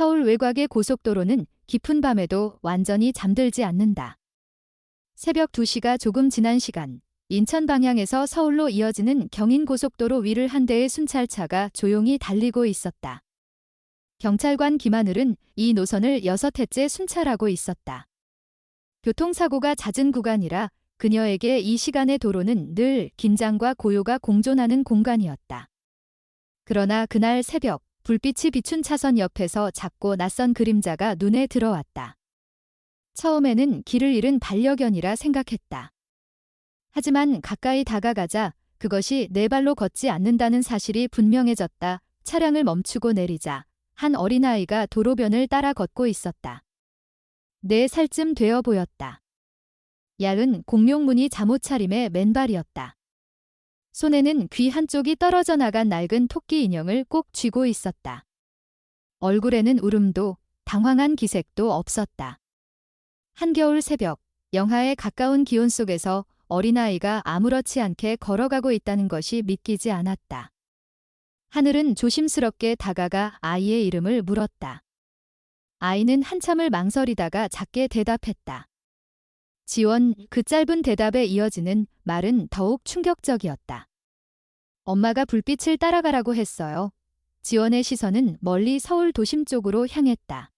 서울 외곽의 고속도로는 깊은 밤에도 완전히 잠들지 않는다. 새벽 2시가 조금 지난 시간, 인천 방향에서 서울로 이어지는 경인고속도로 위를 한 대의 순찰차가 조용히 달리고 있었다. 경찰관 김하늘은 이 노선을 6회째 순찰하고 있었다. 교통사고가 잦은 구간이라 그녀에게 이 시간의 도로는 늘 긴장과 고요가 공존하는 공간이었다. 그러나 그날 새벽, 불빛이 비춘 차선 옆에서 작고 낯선 그림자가 눈에 들어왔다. 처음에는 길을 잃은 반려견이라 생각했다. 하지만 가까이 다가가자 그것이 네 발로 걷지 않는다는 사실이 분명해졌다. 차량을 멈추고 내리자 한 어린아이가 도로변을 따라 걷고 있었다. 4살쯤 되어 보였다. 야은 공룡무늬 잠옷차림의 맨발이었다. 손에는 귀 한쪽이 떨어져 나간 낡은 토끼 인형을 꼭 쥐고 있었다. 얼굴에는 울음도 당황한 기색도 없었다. 한겨울 새벽, 영하에 가까운 기온 속에서 어린아이가 아무렇지 않게 걸어가고 있다는 것이 믿기지 않았다. 하늘은 조심스럽게 다가가 아이의 이름을 물었다. 아이는 한참을 망설이다가 작게 대답했다. 지원. 그 짧은 대답에 이어지는 말은 더욱 충격적이었다. 엄마가 불빛을 따라가라고 했어요. 지원의 시선은 멀리 서울 도심 쪽으로 향했다.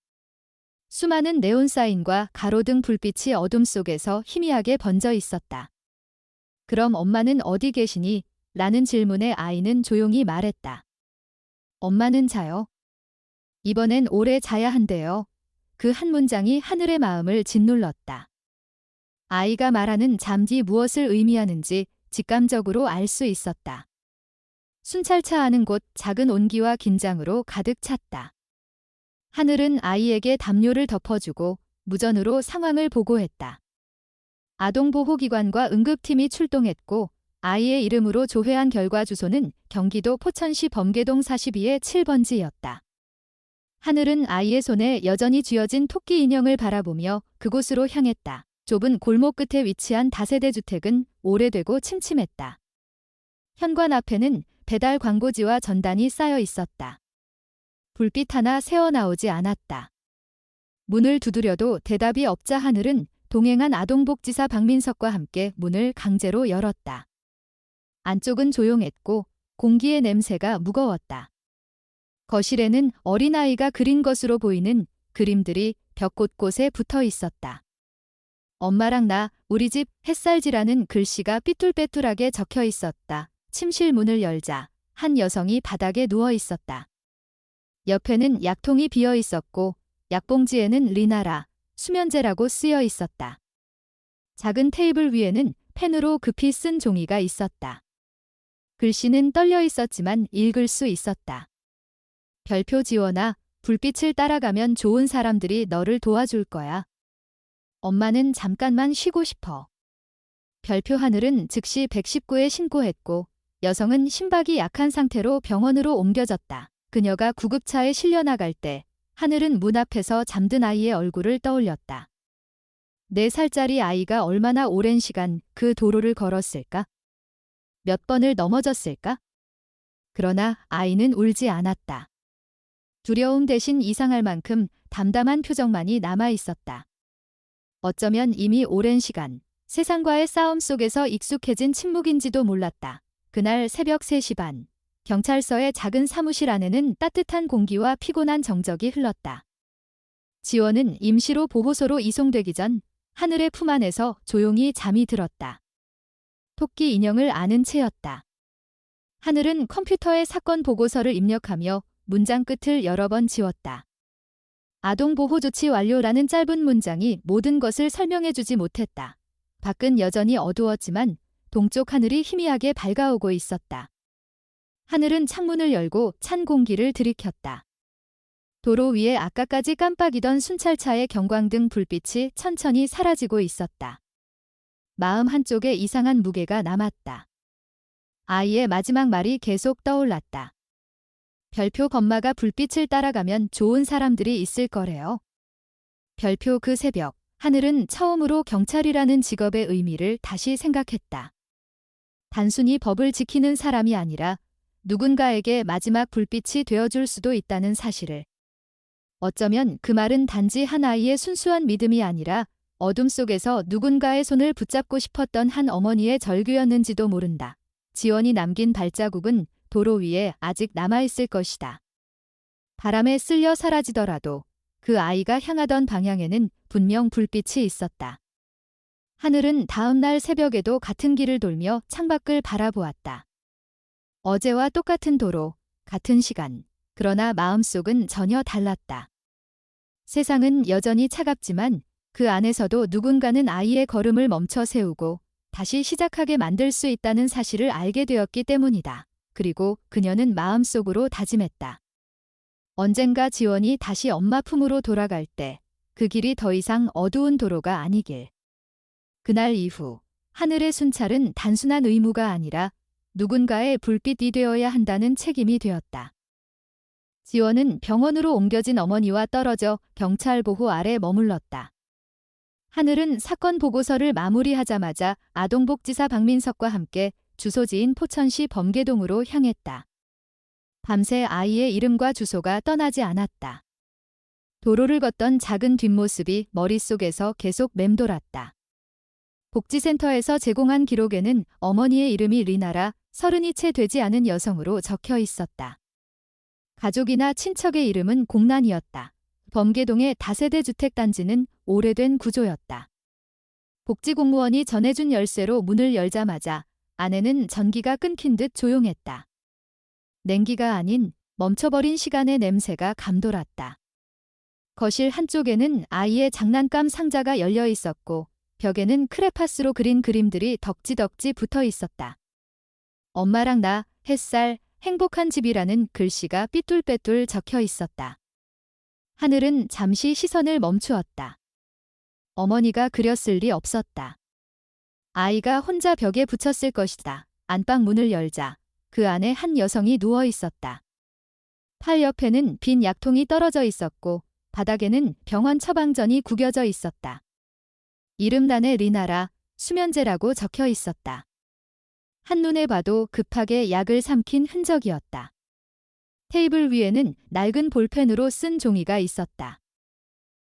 수많은 네온사인과 가로등 불빛이 어둠 속에서 희미하게 번져 있었다. 그럼 엄마는 어디 계시니? 라는 질문에 아이는 조용히 말했다. 엄마는 자요. 이번엔 오래 자야 한대요. 그 한 문장이 하늘의 마음을 짓눌렀다. 아이가 말하는 잠이 무엇을 의미하는지 직감적으로 알 수 있었다. 순찰차 아는 곳 작은 온기와 긴장으로 가득 찼다. 하늘은 아이에게 담요를 덮어주고 무전으로 상황을 보고했다. 아동보호기관과 응급팀이 출동했고 아이의 이름으로 조회한 결과 주소는 경기도 포천시 범계동 42의 7번지였다. 하늘은 아이의 손에 여전히 쥐어진 토끼 인형을 바라보며 그곳으로 향했다. 좁은 골목 끝에 위치한 다세대 주택은 오래되고 침침했다. 현관 앞에는 배달 광고지와 전단이 쌓여 있었다. 불빛 하나 새어나오지 않았다. 문을 두드려도 대답이 없자 하늘은 동행한 아동복지사 박민석과 함께 문을 강제로 열었다. 안쪽은 조용했고 공기의 냄새가 무거웠다. 거실에는 어린아이가 그린 것으로 보이는 그림들이 벽 곳곳에 붙어 있었다. 엄마랑 나, 우리 집, 햇살지라는 글씨가 삐뚤빼뚤하게 적혀 있었다. 침실 문을 열자 한 여성이 바닥에 누워 있었다. 옆에는 약통이 비어 있었고 약봉지에는 리나라, 수면제라고 쓰여 있었다. 작은 테이블 위에는 펜으로 급히 쓴 종이가 있었다. 글씨는 떨려 있었지만 읽을 수 있었다. 별표 지원아, 불빛을 따라가면 좋은 사람들이 너를 도와줄 거야. 엄마는 잠깐만 쉬고 싶어. 별표 하늘은 즉시 119에 신고했고 여성은 심박이 약한 상태로 병원으로 옮겨졌다. 그녀가 구급차에 실려 나갈 때 하늘은 문 앞에서 잠든 아이의 얼굴을 떠올렸다. 4살짜리 아이가 얼마나 오랜 시간 그 도로를 걸었을까? 몇 번을 넘어졌을까? 그러나 아이는 울지 않았다. 두려움 대신 이상할 만큼 담담한 표정만이 남아 있었다. 어쩌면 이미 오랜 시간 세상과의 싸움 속에서 익숙해진 침묵인지도 몰랐다. 그날 새벽 3시 반, 경찰서의 작은 사무실 안에는 따뜻한 공기와 피곤한 정적이 흘렀다. 지원은 임시로 보호소로 이송되기 전 하늘의 품 안에서 조용히 잠이 들었다. 토끼 인형을 안은 채였다. 하늘은 컴퓨터에 사건 보고서를 입력하며 문장 끝을 여러 번 지웠다. 아동보호조치 완료라는 짧은 문장이 모든 것을 설명해주지 못했다. 밖은 여전히 어두웠지만 동쪽 하늘이 희미하게 밝아오고 있었다. 하늘은 창문을 열고 찬 공기를 들이켰다. 도로 위에 아까까지 깜빡이던 순찰차의 경광등 불빛이 천천히 사라지고 있었다. 마음 한쪽에 이상한 무게가 남았다. 아이의 마지막 말이 계속 떠올랐다. 별표 건마가 불빛을 따라가면 좋은 사람들이 있을 거래요. 별표 그 새벽, 하늘은 처음으로 경찰이라는 직업의 의미를 다시 생각했다. 단순히 법을 지키는 사람이 아니라 누군가에게 마지막 불빛이 되어줄 수도 있다는 사실을. 어쩌면 그 말은 단지 한 아이의 순수한 믿음이 아니라 어둠 속에서 누군가의 손을 붙잡고 싶었던 한 어머니의 절규였는지도 모른다. 지원이 남긴 발자국은 도로 위에 아직 남아있을 것이다. 바람에 쓸려 사라지더라도 그 아이가 향하던 방향에는 분명 불빛이 있었다. 하늘은 다음 날 새벽에도 같은 길을 돌며 창밖을 바라보았다. 어제와 똑같은 도로, 같은 시간. 그러나 마음속은 전혀 달랐다. 세상은 여전히 차갑지만 그 안에서도 누군가는 아이의 걸음을 멈춰 세우고 다시 시작하게 만들 수 있다는 사실을 알게 되었기 때문이다. 그리고 그녀는 마음속으로 다짐했다. 언젠가 지원이 다시 엄마 품으로 돌아갈 때 그 길이 더 이상 어두운 도로가 아니길. 그날 이후 하늘의 순찰은 단순한 의무가 아니라 누군가의 불빛이 되어야 한다는 책임이 되었다. 지원은 병원으로 옮겨진 어머니와 떨어져 경찰 보호 아래 머물렀다. 하늘은 사건 보고서를 마무리하자마자 아동복지사 박민석과 함께 주소지인 포천시 범계동으로 향했다. 밤새 아이의 이름과 주소가 떠나지 않았다. 도로를 걷던 작은 뒷모습이 머릿속에서 계속 맴돌았다. 복지센터에서 제공한 기록에는 어머니의 이름이 리나라 30이 채 되지 않은 여성으로 적혀 있었다. 가족이나 친척의 이름은 공란이었다. 범계동의 다세대 주택단지는 오래된 구조였다. 복지공무원이 전해준 열쇠로 문을 열자마자 안에는 전기가 끊긴 듯 조용했다. 냉기가 아닌 멈춰버린 시간의 냄새가 감돌았다. 거실 한쪽에는 아이의 장난감 상자가 열려 있었고 벽에는 크레파스로 그린 그림들이 덕지덕지 붙어 있었다. 엄마랑 나, 햇살, 행복한 집이라는 글씨가 삐뚤빼뚤 적혀 있었다. 하늘은 잠시 시선을 멈추었다. 어머니가 그렸을 리 없었다. 아이가 혼자 벽에 붙였을 것이다. 안방 문을 열자 그 안에 한 여성이 누워 있었다. 팔 옆에는 빈 약통이 떨어져 있었고 바닥에는 병원 처방전이 구겨져 있었다. 이름란에 리나라, 수면제라고 적혀 있었다. 한눈에 봐도 급하게 약을 삼킨 흔적이었다. 테이블 위에는 낡은 볼펜으로 쓴 종이가 있었다.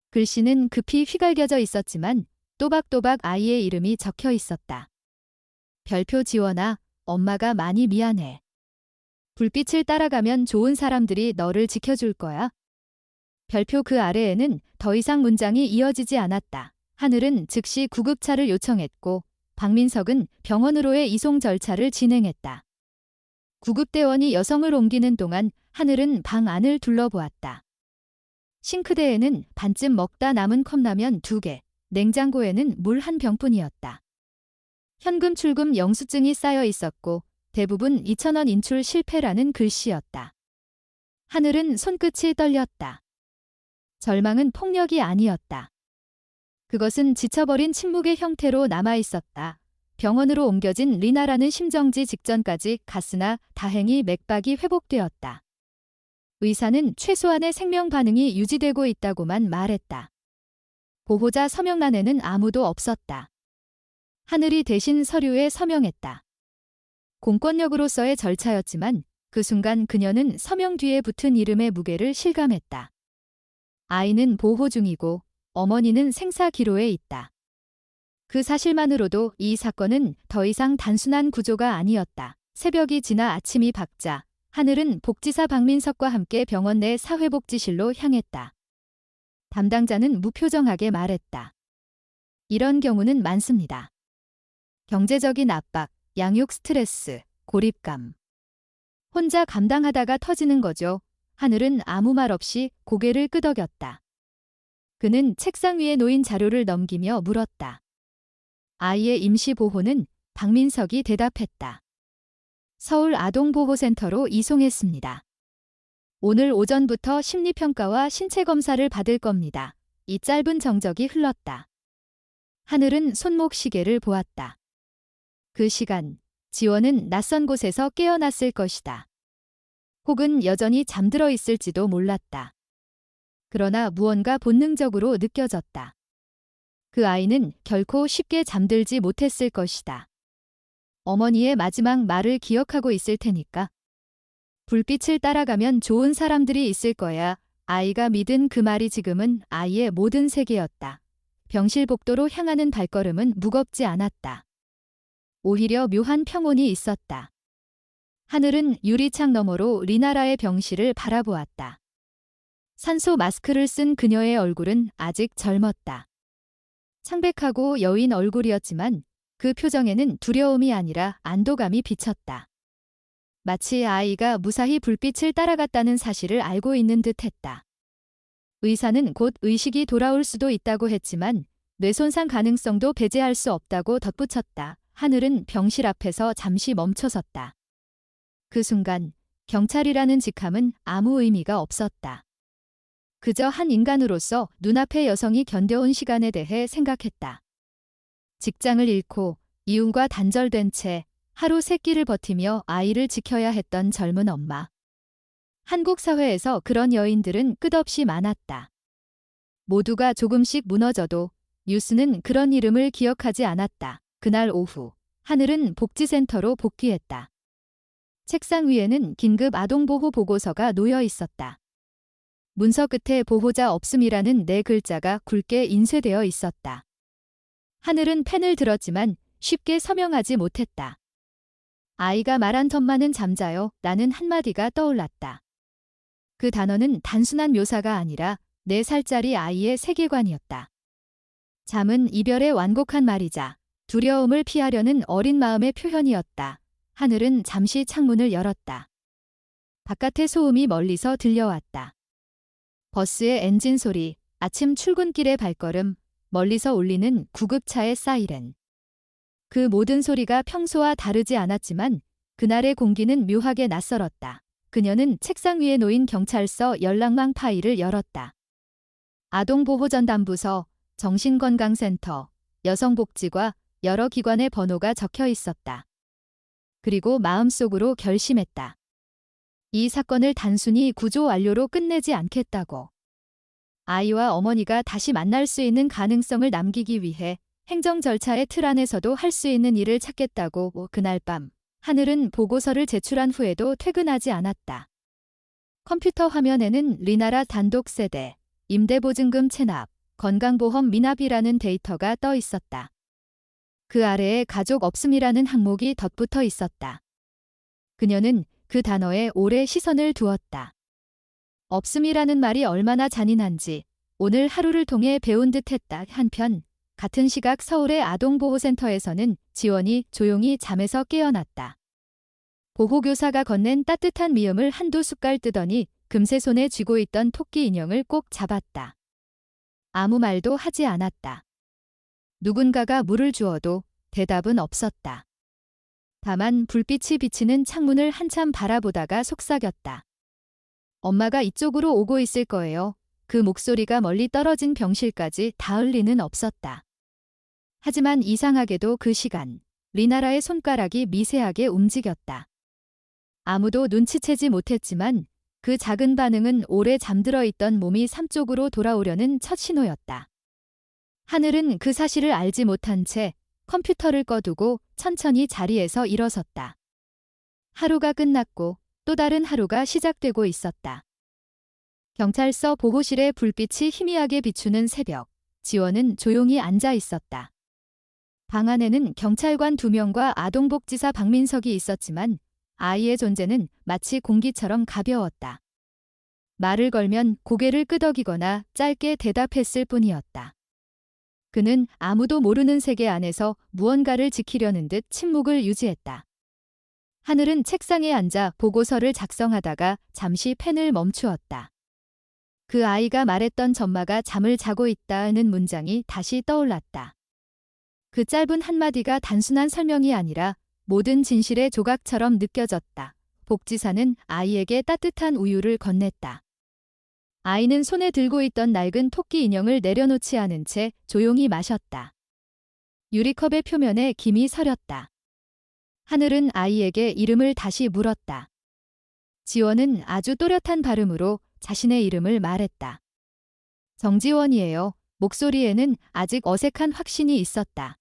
글씨는 급히 휘갈겨져 있었지만 또박또박 아이의 이름이 적혀 있었다. 별표 지원아, 엄마가 많이 미안해. 불빛을 따라가면 좋은 사람들이 너를 지켜줄 거야. 별표 그 아래에는 더 이상 문장이 이어지지 않았다. 하늘은 즉시 구급차를 요청했고 박민석은 병원으로의 이송 절차를 진행했다. 구급대원이 여성을 옮기는 동안 하늘은 방 안을 둘러보았다. 싱크대에는 반쯤 먹다 남은 컵라면 2개, 냉장고에는 물 1병뿐이었다. 현금 출금 영수증이 쌓여 있었고 대부분 2,000원 인출 실패라는 글씨였다. 하늘은 손끝이 떨렸다. 절망은 폭력이 아니었다. 그것은 지쳐버린 침묵의 형태로 남아있었다. 병원으로 옮겨진 리나라는 심정지 직전까지 갔으나 다행히 맥박이 회복되었다. 의사는 최소한의 생명 반응이 유지되고 있다고만 말했다. 보호자 서명란에는 아무도 없었다. 하늘이 대신 서류에 서명했다. 공권력으로서의 절차였지만 그 순간 그녀는 서명 뒤에 붙은 이름의 무게를 실감했다. 아이는 보호 중이고 어머니는 생사 기로에 있다. 그 사실만으로도 이 사건은 더 이상 단순한 구조가 아니었다. 새벽이 지나 아침이 밝자 하늘은 복지사 박민석과 함께 병원 내 사회복지실로 향했다. 담당자는 무표정하게 말했다. 이런 경우는 많습니다. 경제적인 압박, 양육 스트레스, 고립감. 혼자 감당하다가 터지는 거죠. 하늘은 아무 말 없이 고개를 끄덕였다. 그는 책상 위에 놓인 자료를 넘기며 물었다. 아이의 임시보호는? 박민석이 대답했다. 서울 아동보호센터로 이송했습니다. 오늘 오전부터 심리평가와 신체검사를 받을 겁니다. 이 짧은 정적이 흘렀다. 하늘은 손목 시계를 보았다. 그 시간, 지원은 낯선 곳에서 깨어났을 것이다. 혹은 여전히 잠들어 있을지도 몰랐다. 그러나 무언가 본능적으로 느껴졌다. 그 아이는 결코 쉽게 잠들지 못했을 것이다. 어머니의 마지막 말을 기억하고 있을 테니까. 불빛을 따라가면 좋은 사람들이 있을 거야. 아이가 믿은 그 말이 지금은 아이의 모든 세계였다. 병실 복도로 향하는 발걸음은 무겁지 않았다. 오히려 묘한 평온이 있었다. 하늘은 유리창 너머로 리나라의 병실을 바라보았다. 산소 마스크를 쓴 그녀의 얼굴은 아직 젊었다. 창백하고 여인 얼굴이었지만 그 표정에는 두려움이 아니라 안도감이 비쳤다. 마치 아이가 무사히 불빛을 따라갔다는 사실을 알고 있는 듯했다. 의사는 곧 의식이 돌아올 수도 있다고 했지만 뇌손상 가능성도 배제할 수 없다고 덧붙였다. 하늘은 병실 앞에서 잠시 멈춰섰다. 그 순간 경찰이라는 직함은 아무 의미가 없었다. 그저 한 인간으로서 눈앞의 여성이 견뎌온 시간에 대해 생각했다. 직장을 잃고 이웃과 단절된 채 하루 세 끼를 버티며 아이를 지켜야 했던 젊은 엄마. 한국 사회에서 그런 여인들은 끝없이 많았다. 모두가 조금씩 무너져도 뉴스는 그런 이름을 기억하지 않았다. 그날 오후, 하늘은 복지센터로 복귀했다. 책상 위에는 긴급 아동보호 보고서가 놓여 있었다. 문서 끝에 보호자 없음이라는 네 글자가 굵게 인쇄되어 있었다. 하늘은 펜을 들었지만 쉽게 서명하지 못했다. 아이가 말한 텀마는 잠자요 라는 한마디가 떠올랐다. 그 단어는 단순한 묘사가 아니라 4살짜리 아이의 세계관이었다. 잠은 이별의 완곡한 말이자 두려움을 피하려는 어린 마음의 표현이었다. 하늘은 잠시 창문을 열었다. 바깥의 소음이 멀리서 들려왔다. 버스의 엔진 소리, 아침 출근길의 발걸음, 멀리서 울리는 구급차의 사이렌. 그 모든 소리가 평소와 다르지 않았지만 그날의 공기는 묘하게 낯설었다. 그녀는 책상 위에 놓인 경찰서 연락망 파일을 열었다. 아동보호전담부서, 정신건강센터, 여성복지과 여러 기관의 번호가 적혀 있었다. 그리고 마음속으로 결심했다. 이 사건을 단순히 구조 완료로 끝내지 않겠다고. 아이와 어머니가 다시 만날 수 있는 가능성을 남기기 위해 행정 절차의 틀 안에서도 할 수 있는 일을 찾겠다고. 그날 밤, 하늘은 보고서를 제출한 후에도 퇴근하지 않았다. 컴퓨터 화면에는 리나라 단독 세대, 임대보증금 체납, 건강보험 미납이라는 데이터가 떠 있었다. 그 아래에 가족 없음이라는 항목이 덧붙어 있었다. 그녀는 그 단어에 오래 시선을 두었다. 없음이라는 말이 얼마나 잔인한지 오늘 하루를 통해 배운 듯했다. 한편 같은 시각 서울의 아동보호센터에서는 지원이 조용히 잠에서 깨어났다. 보호교사가 건넨 따뜻한 미음을 한두 숟갈 뜨더니 금세 손에 쥐고 있던 토끼 인형을 꼭 잡았다. 아무 말도 하지 않았다. 누군가가 물을 주어도 대답은 없었다. 다만 불빛이 비치는 창문을 한참 바라보다가 속삭였다. 엄마가 이쪽으로 오고 있을 거예요. 그 목소리가 멀리 떨어진 병실까지 닿을 리는 없었다. 하지만 이상하게도 그 시간, 리나라의 손가락이 미세하게 움직였다. 아무도 눈치채지 못했지만 그 작은 반응은 오래 잠들어 있던 몸이 삶 쪽으로 돌아오려는 첫 신호였다. 하늘은 그 사실을 알지 못한 채 컴퓨터를 꺼두고 천천히 자리에서 일어섰다. 하루가 끝났고 또 다른 하루가 시작되고 있었다. 경찰서 보호실의 불빛이 희미하게 비추는 새벽, 지원은 조용히 앉아 있었다. 방 안에는 경찰관 2명과 아동복지사 박민석이 있었지만 아이의 존재는 마치 공기처럼 가벼웠다. 말을 걸면 고개를 끄덕이거나 짧게 대답했을 뿐이었다. 그는 아무도 모르는 세계 안에서 무언가를 지키려는 듯 침묵을 유지했다. 하늘은 책상에 앉아 보고서를 작성하다가 잠시 펜을 멈추었다. 그 아이가 말했던 전마가 잠을 자고 있다는 문장이 다시 떠올랐다. 그 짧은 한마디가 단순한 설명이 아니라 모든 진실의 조각처럼 느껴졌다. 복지사는 아이에게 따뜻한 우유를 건넸다. 아이는 손에 들고 있던 낡은 토끼 인형을 내려놓지 않은 채 조용히 마셨다. 유리컵의 표면에 김이 서렸다. 하늘은 아이에게 이름을 다시 물었다. 지원은 아주 또렷한 발음으로 자신의 이름을 말했다. 정지원이에요. 목소리에는 아직 어색한 확신이 있었다.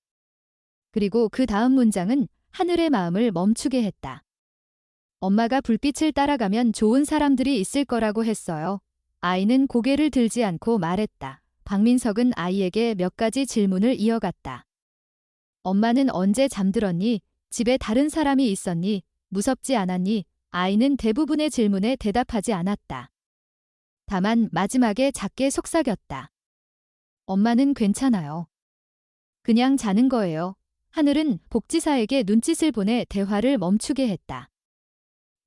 그리고 그 다음 문장은 하늘의 마음을 멈추게 했다. 엄마가 불빛을 따라가면 좋은 사람들이 있을 거라고 했어요. 아이는 고개를 들지 않고 말했다. 박민석은 아이에게 몇 가지 질문을 이어갔다. 엄마는 언제 잠들었니? 집에 다른 사람이 있었니? 무섭지 않았니? 아이는 대부분의 질문에 대답하지 않았다. 다만 마지막에 작게 속삭였다. 엄마는 괜찮아요. 그냥 자는 거예요. 하늘은 복지사에게 눈짓을 보내 대화를 멈추게 했다.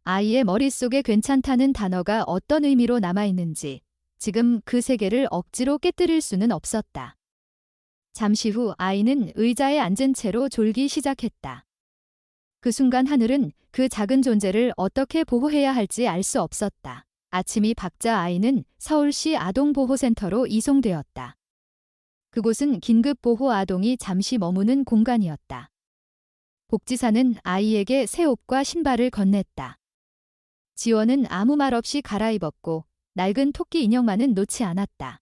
아이의 머릿속에 괜찮다는 단어가 어떤 의미로 남아있는지 지금 그 세계를 억지로 깨뜨릴 수는 없었다. 잠시 후 아이는 의자에 앉은 채로 졸기 시작했다. 그 순간 하늘은 그 작은 존재를 어떻게 보호해야 할지 알 수 없었다. 아침이 밝자 아이는 서울시 아동보호센터로 이송되었다. 그곳은 긴급보호 아동이 잠시 머무는 공간이었다. 복지사는 아이에게 새 옷과 신발을 건넸다. 지원은 아무 말 없이 갈아입었고 낡은 토끼 인형만은 놓지 않았다.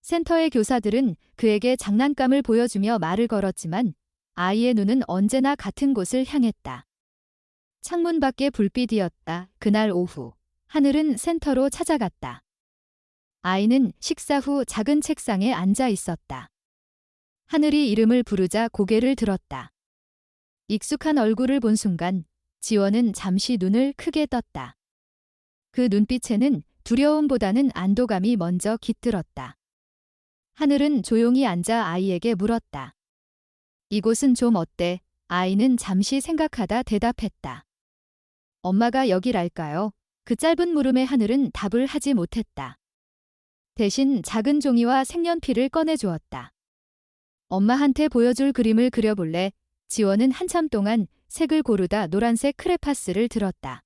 센터의 교사들은 그에게 장난감을 보여주며 말을 걸었지만 아이의 눈은 언제나 같은 곳을 향했다. 창문 밖에 불빛이었다. 그날 오후 하늘은 센터로 찾아갔다. 아이는 식사 후 작은 책상에 앉아 있었다. 하늘이 이름을 부르자 고개를 들었다. 익숙한 얼굴을 본 순간 지원은 잠시 눈을 크게 떴다. 그 눈빛에는 두려움보다는 안도감이 먼저 깃들었다. 하늘은 조용히 앉아 아이에게 물었다. 이곳은 좀 어때? 아이는 잠시 생각하다 대답했다. 엄마가 여길 알까요? 그 짧은 물음에 하늘은 답을 하지 못했다. 대신 작은 종이와 색연필을 꺼내주었다. 엄마한테 보여줄 그림을 그려볼래? 지원은 한참 동안 색을 고르다 노란색 크레파스를 들었다.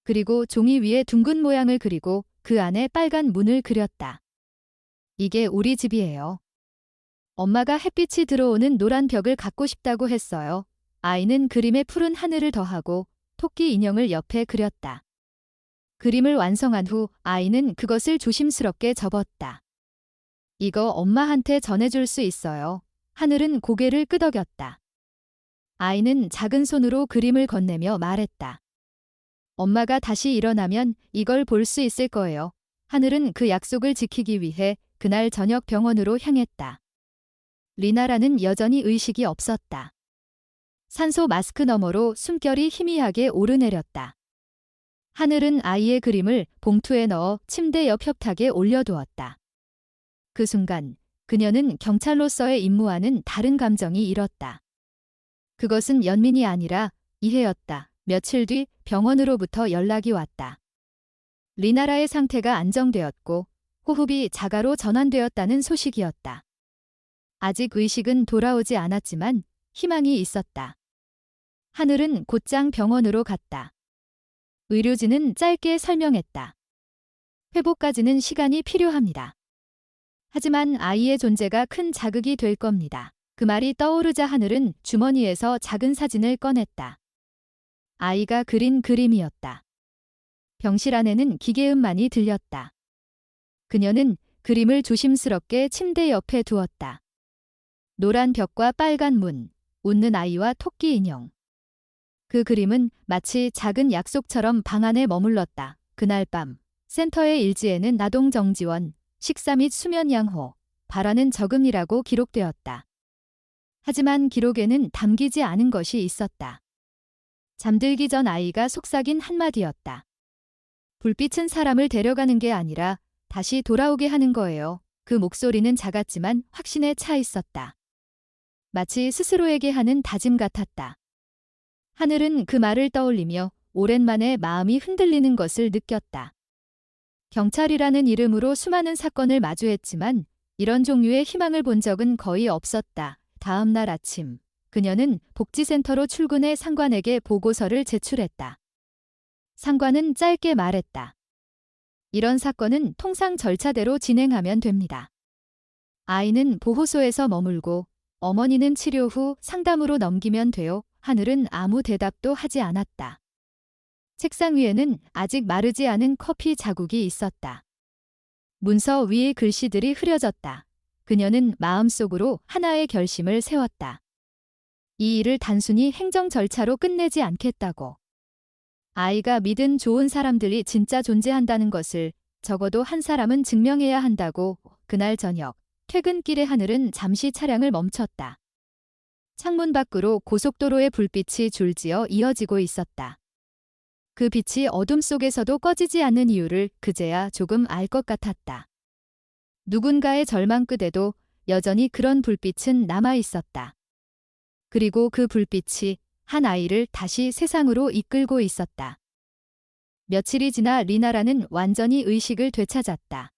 그리고 종이 위에 둥근 모양을 그리고 그 안에 빨간 문을 그렸다. 이게 우리 집이에요. 엄마가 햇빛이 들어오는 노란 벽을 갖고 싶다고 했어요. 아이는 그림에 푸른 하늘을 더하고 토끼 인형을 옆에 그렸다. 그림을 완성한 후 아이는 그것을 조심스럽게 접었다. 이거 엄마한테 전해줄 수 있어요. 하늘은 고개를 끄덕였다. 아이는 작은 손으로 그림을 건네며 말했다. 엄마가 다시 일어나면 이걸 볼 수 있을 거예요. 하늘은 그 약속을 지키기 위해 그날 저녁 병원으로 향했다. 리나라는 여전히 의식이 없었다. 산소 마스크 너머로 숨결이 희미하게 오르내렸다. 하늘은 아이의 그림을 봉투에 넣어 침대 옆 협탁에 올려두었다. 그 순간 그녀는 경찰로서의 임무와는 다른 감정이 일었다. 그것은 연민이 아니라 이해였다. 며칠 뒤 병원으로부터 연락이 왔다. 리나라의 상태가 안정되었고 호흡이 자가로 전환되었다는 소식이었다. 아직 의식은 돌아오지 않았지만 희망이 있었다. 하늘은 곧장 병원으로 갔다. 의료진은 짧게 설명했다. 회복까지는 시간이 필요합니다. 하지만 아이의 존재가 큰 자극이 될 겁니다. 그 말이 떠오르자 하늘은 주머니에서 작은 사진을 꺼냈다. 아이가 그린 그림이었다. 병실 안에는 기계음만이 들렸다. 그녀는 그림을 조심스럽게 침대 옆에 두었다. 노란 벽과 빨간 문, 웃는 아이와 토끼 인형. 그 그림은 마치 작은 약속처럼 방 안에 머물렀다. 그날 밤 센터의 일지에는 아동 정지원, 식사 및 수면 양호, 바라는 적음이라고 기록되었다. 하지만 기록에는 담기지 않은 것이 있었다. 잠들기 전 아이가 속삭인 한마디였다. 불빛은 사람을 데려가는 게 아니라 다시 돌아오게 하는 거예요. 그 목소리는 작았지만 확신에 차 있었다. 마치 스스로에게 하는 다짐 같았다. 하늘은 그 말을 떠올리며 오랜만에 마음이 흔들리는 것을 느꼈다. 경찰이라는 이름으로 수많은 사건을 마주했지만 이런 종류의 희망을 본 적은 거의 없었다. 다음 날 아침, 그녀는 복지센터로 출근해 상관에게 보고서를 제출했다. 상관은 짧게 말했다. 이런 사건은 통상 절차대로 진행하면 됩니다. 아이는 보호소에서 머물고 어머니는 치료 후 상담으로 넘기면 돼요. 하늘은 아무 대답도 하지 않았다. 책상 위에는 아직 마르지 않은 커피 자국이 있었다. 문서 위의 글씨들이 흐려졌다. 그녀는 마음속으로 하나의 결심을 세웠다. 이 일을 단순히 행정 절차로 끝내지 않겠다고. 아이가 믿은 좋은 사람들이 진짜 존재한다는 것을 적어도 한 사람은 증명해야 한다고. 그날 저녁, 퇴근길에 하늘은 잠시 차량을 멈췄다. 창문 밖으로 고속도로의 불빛이 줄지어 이어지고 있었다. 그 빛이 어둠 속에서도 꺼지지 않는 이유를 그제야 조금 알 것 같았다. 누군가의 절망 끝에도 여전히 그런 불빛은 남아 있었다. 그리고 그 불빛이 한 아이를 다시 세상으로 이끌고 있었다. 며칠이 지나 리나라는 완전히 의식을 되찾았다.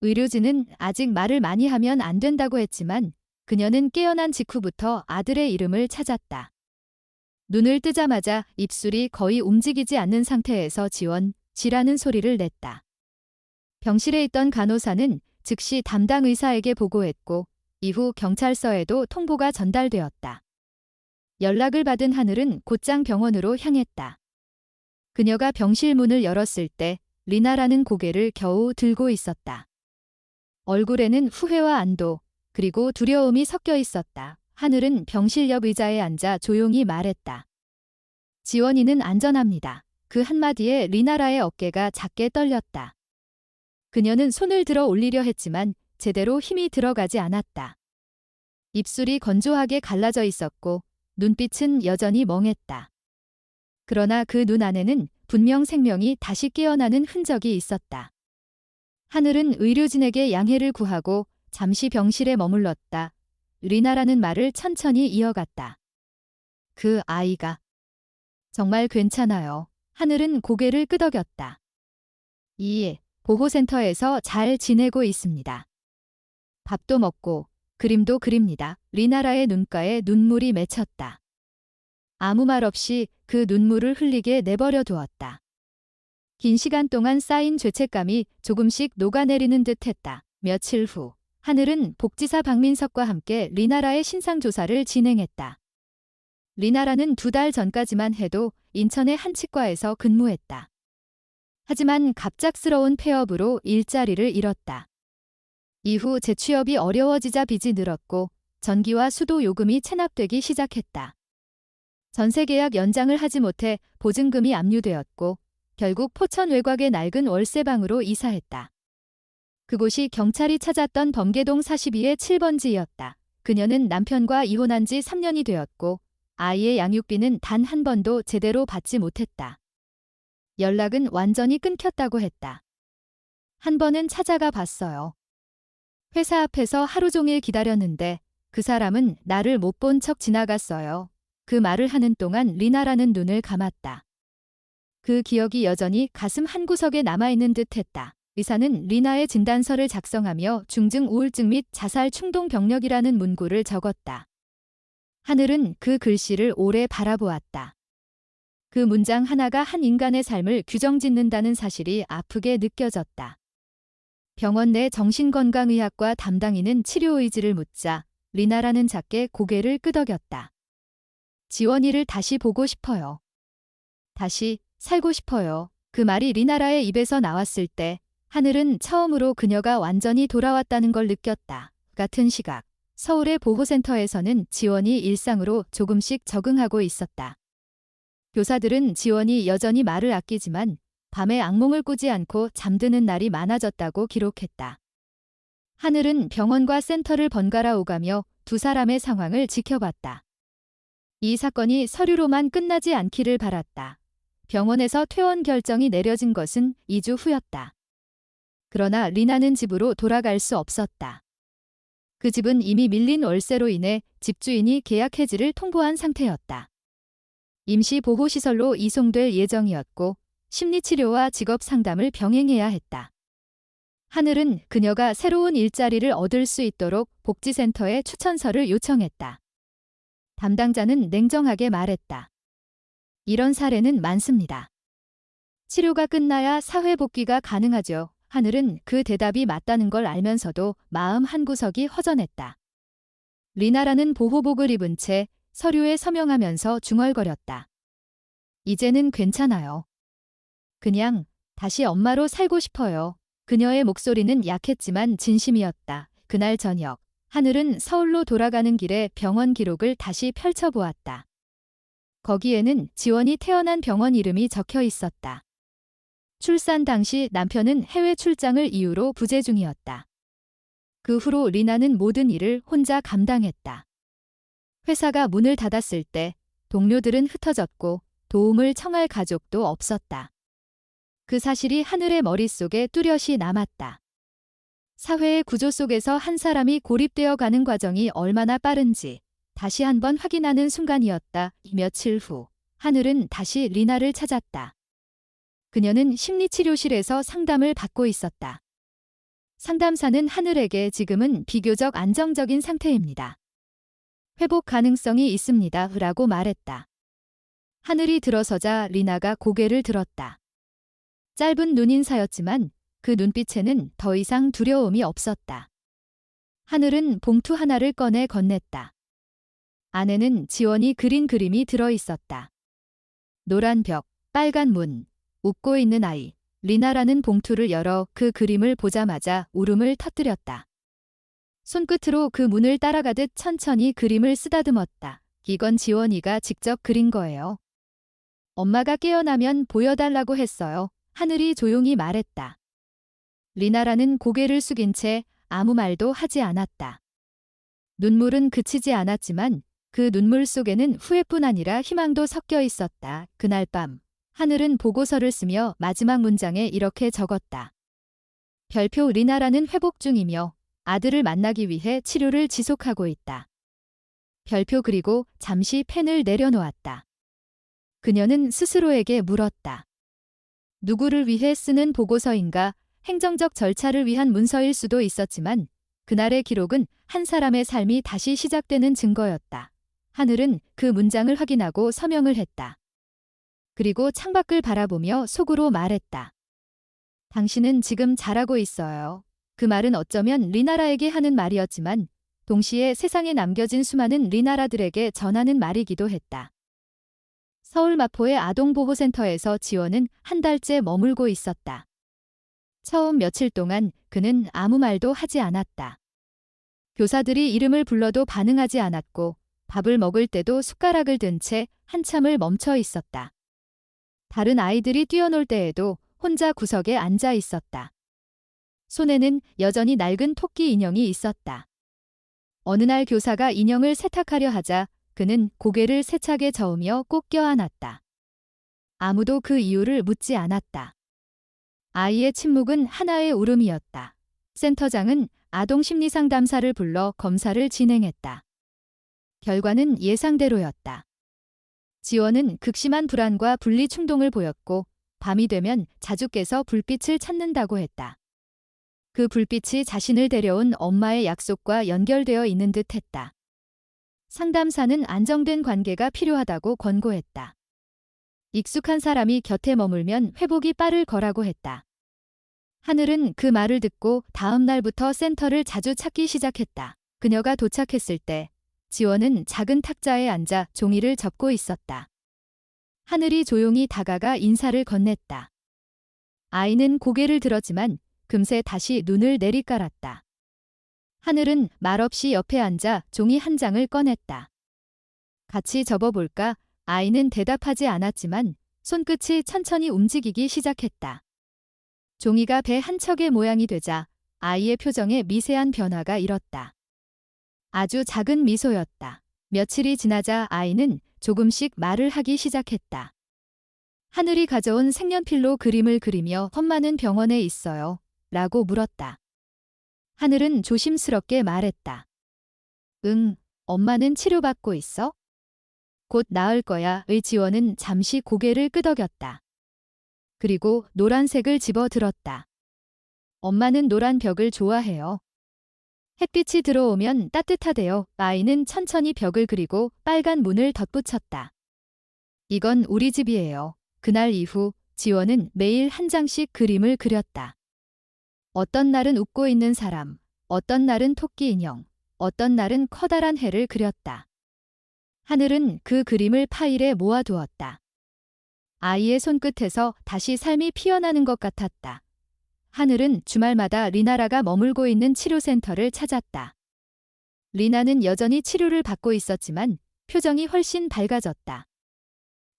의료진은 아직 말을 많이 하면 안 된다고 했지만 그녀는 깨어난 직후부터 아들의 이름을 찾았다. 눈을 뜨자마자 입술이 거의 움직이지 않는 상태에서 지원이라는 소리를 냈다. 병실에 있던 간호사는 즉시 담당 의사에게 보고했고 이후 경찰서에도 통보가 전달되었다. 연락을 받은 하늘은 곧장 병원으로 향했다. 그녀가 병실 문을 열었을 때 리나라는 고개를 겨우 들고 있었다. 얼굴에는 후회와 안도, 그리고 두려움이 섞여 있었다. 하늘은 병실 옆 의자에 앉아 조용히 말했다. 지원이는 안전합니다. 그 한마디에 리나라의 어깨가 작게 떨렸다. 그녀는 손을 들어 올리려 했지만 제대로 힘이 들어가지 않았다. 입술이 건조하게 갈라져 있었고 눈빛은 여전히 멍했다. 그러나 그 눈 안에는 분명 생명이 다시 깨어나는 흔적이 있었다. 하늘은 의료진에게 양해를 구하고 잠시 병실에 머물렀다. 리나라는 말을 천천히 이어갔다. 그 아이가 정말 괜찮아요. 하늘은 고개를 끄덕였다. 이 보호센터에서 잘 지내고 있습니다. 밥도 먹고 그림도 그립니다. 리나라의 눈가에 눈물이 맺혔다. 아무 말 없이 그 눈물을 흘리게 내버려 두었다. 긴 시간 동안 쌓인 죄책감이 조금씩 녹아내리는 듯했다. 며칠 후 하늘은 복지사 박민석과 함께 리나라의 신상조사를 진행했다. 리나라는 2달 전까지만 해도 인천의 한 치과에서 근무했다. 하지만 갑작스러운 폐업으로 일자리를 잃었다. 이후 재취업이 어려워지자 빚이 늘었고 전기와 수도 요금이 체납되기 시작했다. 전세 계약 연장을 하지 못해 보증금이 압류되었고 결국 포천 외곽의 낡은 월세방으로 이사했다. 그곳이 경찰이 찾았던 범계동 42의 7번지였다. 그녀는 남편과 이혼한 지 3년이 되었고 아이의 양육비는 단 한 번도 제대로 받지 못했다. 연락은 완전히 끊겼다고 했다. 한 번은 찾아가 봤어요. 회사 앞에서 하루 종일 기다렸는데 그 사람은 나를 못 본 척 지나갔어요. 그 말을 하는 동안 리나라는 눈을 감았다. 그 기억이 여전히 가슴 한구석에 남아있는 듯했다. 의사는 리나의 진단서를 작성하며 중증 우울증 및 자살 충동 병력이라는 문구를 적었다. 하늘은 그 글씨를 오래 바라보았다. 그 문장 하나가 한 인간의 삶을 규정짓는다는 사실이 아프게 느껴졌다. 병원 내 정신건강의학과 담당인은 치료 의지를 묻자 리나라는 작게 고개를 끄덕였다. 지원이를 다시 보고 싶어요. 다시 살고 싶어요. 그 말이 리나라의 입에서 나왔을 때 하늘은 처음으로 그녀가 완전히 돌아왔다는 걸 느꼈다. 같은 시각, 서울의 보호센터에서는 지원이 일상으로 조금씩 적응하고 있었다. 교사들은 지원이 여전히 말을 아끼지만 밤에 악몽을 꾸지 않고 잠드는 날이 많아졌다고 기록했다. 하늘은 병원과 센터를 번갈아 오가며 2사람의 상황을 지켜봤다. 이 사건이 서류로만 끝나지 않기를 바랐다. 병원에서 퇴원 결정이 내려진 것은 2주 후였다. 그러나 리나는 집으로 돌아갈 수 없었다. 그 집은 이미 밀린 월세로 인해 집주인이 계약 해지를 통보한 상태였다. 임시 보호시설로 이송될 예정이었고 심리치료와 직업 상담을 병행해야 했다. 하늘은 그녀가 새로운 일자리를 얻을 수 있도록 복지센터에 추천서를 요청했다. 담당자는 냉정하게 말했다. 이런 사례는 많습니다. 치료가 끝나야 사회 복귀가 가능하죠. 하늘은 그 대답이 맞다는 걸 알면서도 마음 한구석이 허전했다. 리나라는 보호복을 입은 채 서류에 서명하면서 중얼거렸다. 이제는 괜찮아요. 그냥 다시 엄마로 살고 싶어요. 그녀의 목소리는 약했지만 진심이었다. 그날 저녁, 하늘은 서울로 돌아가는 길에 병원 기록을 다시 펼쳐보았다. 거기에는 지원이 태어난 병원 이름이 적혀 있었다. 출산 당시 남편은 해외 출장을 이유로 부재 중이었다. 그 후로 리나는 모든 일을 혼자 감당했다. 회사가 문을 닫았을 때 동료들은 흩어졌고 도움을 청할 가족도 없었다. 그 사실이 하늘의 머릿속에 뚜렷이 남았다. 사회의 구조 속에서 한 사람이 고립되어 가는 과정이 얼마나 빠른지 다시 한번 확인하는 순간이었다. 며칠 후 하늘은 다시 리나를 찾았다. 그녀는 심리치료실에서 상담을 받고 있었다. 상담사는 하늘에게 지금은 비교적 안정적인 상태입니다. 회복 가능성이 있습니다. 라고 말했다. 하늘이 들어서자 리나가 고개를 들었다. 짧은 눈인사였지만 그 눈빛에는 더 이상 두려움이 없었다. 하늘은 봉투 하나를 꺼내 건넸다. 안에는 지원이 그린 그림이 들어있었다. 노란 벽, 빨간 문, 웃고 있는 아이. 리나라는 봉투를 열어 그 그림을 보자마자 울음을 터뜨렸다. 손끝으로 그 문을 따라가듯 천천히 그림을 쓰다듬었다. 이건 지원이가 직접 그린 거예요. 엄마가 깨어나면 보여달라고 했어요. 하늘이 조용히 말했다. 리나라는 고개를 숙인 채 아무 말도 하지 않았다. 눈물은 그치지 않았지만 그 눈물 속에는 후회뿐 아니라 희망도 섞여 있었다. 그날 밤 하늘은 보고서를 쓰며 마지막 문장에 이렇게 적었다. 별표 리나라는 회복 중이며 아들을 만나기 위해 치료를 지속하고 있다. 별표 그리고 잠시 펜을 내려놓았다. 그녀는 스스로에게 물었다. 누구를 위해 쓰는 보고서인가? 행정적 절차를 위한 문서일 수도 있었지만 그날의 기록은 한 사람의 삶이 다시 시작되는 증거였다. 하늘은 그 문장을 확인하고 서명을 했다. 그리고 창밖을 바라보며 속으로 말했다. 당신은 지금 잘하고 있어요. 그 말은 어쩌면 리나라에게 하는 말이었지만 동시에 세상에 남겨진 수많은 리나라들에게 전하는 말이기도 했다. 서울 마포의 아동보호센터에서 지원은 한 달째 머물고 있었다. 처음 며칠 동안 그는 아무 말도 하지 않았다. 교사들이 이름을 불러도 반응하지 않았고 밥을 먹을 때도 숟가락을 든 채 한참을 멈춰 있었다. 다른 아이들이 뛰어놀 때에도 혼자 구석에 앉아 있었다. 손에는 여전히 낡은 토끼 인형이 있었다. 어느 날 교사가 인형을 세탁하려 하자 그는 고개를 세차게 저으며 꼭 껴안았다. 아무도 그 이유를 묻지 않았다. 아이의 침묵은 하나의 울음이었다. 센터장은 아동심리상담사를 불러 검사를 진행했다. 결과는 예상대로였다. 지원은 극심한 불안과 분리 충동을 보였고 밤이 되면 자주 깨서 불빛을 찾는다고 했다. 그 불빛이 자신을 데려온 엄마의 약속과 연결되어 있는 듯 했다. 상담사는 안정된 관계가 필요하다고 권고했다. 익숙한 사람이 곁에 머물면 회복이 빠를 거라고 했다. 하늘은 그 말을 듣고 다음 날부터 센터를 자주 찾기 시작했다. 그녀가 도착했을 때 지원은 작은 탁자에 앉아 종이를 접고 있었다. 하늘이 조용히 다가가 인사를 건넸다. 아이는 고개를 들었지만 금세 다시 눈을 내리깔았다. 하늘은 말없이 옆에 앉아 종이 한 장을 꺼냈다. 같이 접어볼까? 아이는 대답하지 않았지만 손끝이 천천히 움직이기 시작했다. 종이가 배 한 척의 모양이 되자 아이의 표정에 미세한 변화가 일었다. 아주 작은 미소였다. 며칠이 지나자 아이는 조금씩 말을 하기 시작했다. 하늘이 가져온 색연필로 그림을 그리며 험마는 병원에 있어요. 라고 물었다. 하늘은 조심스럽게 말했다. 응, 엄마는 치료받고 있어? 곧 나을 거야. 의 지원은 잠시 고개를 끄덕였다. 그리고 노란색을 집어 들었다. 엄마는 노란 벽을 좋아해요. 햇빛이 들어오면 따뜻하대요. 아이는 천천히 벽을 그리고 빨간 문을 덧붙였다. 이건 우리 집이에요. 그날 이후 지원은 매일 한 장씩 그림을 그렸다. 어떤 날은 웃고 있는 사람, 어떤 날은 토끼 인형, 어떤 날은 커다란 해를 그렸다. 하늘은 그 그림을 파일에 모아두었다. 아이의 손끝에서 다시 삶이 피어나는 것 같았다. 하늘은 주말마다 리나라가 머물고 있는 치료센터를 찾았다. 리나는 여전히 치료를 받고 있었지만 표정이 훨씬 밝아졌다.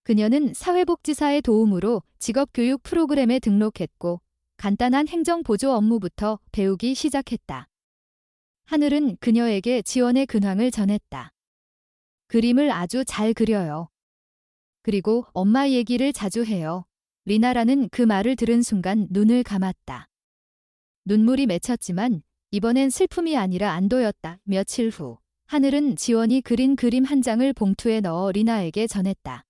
그녀는 사회복지사의 도움으로 직업교육 프로그램에 등록했고 간단한 행정 보조 업무부터 배우기 시작했다. 하늘은 그녀에게 지원의 근황을 전했다. 그림을 아주 잘 그려요. 그리고 엄마 얘기를 자주 해요. 리나라는 그 말을 들은 순간 눈을 감았다. 눈물이 맺혔지만 이번엔 슬픔이 아니라 안도였다. 며칠 후 하늘은 지원이 그린 그림 한 장을 봉투에 넣어 리나에게 전했다.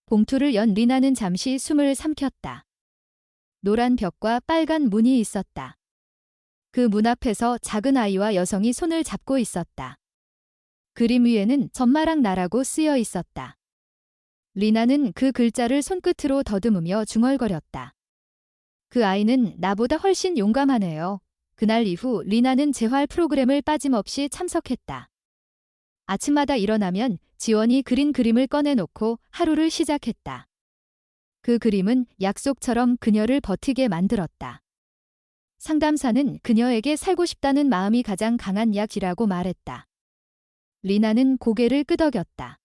봉투를 연 리나는 잠시 숨을 삼켰다. 노란 벽과 빨간 문이 있었다. 그 문 앞에서 작은 아이와 여성이 손을 잡고 있었다. 그림 위에는 전마랑 나라고 쓰여 있었다. 리나는 그 글자를 손끝으로 더듬으며 중얼거렸다. 그 아이는 나보다 훨씬 용감하네요. 그날 이후 리나는 재활 프로그램을 빠짐없이 참석했다. 아침마다 일어나면 지원이 그린 그림을 꺼내놓고 하루를 시작했다. 그 그림은 약속처럼 그녀를 버티게 만들었다. 상담사는 그녀에게 살고 싶다는 마음이 가장 강한 약이라고 말했다. 리나는 고개를 끄덕였다.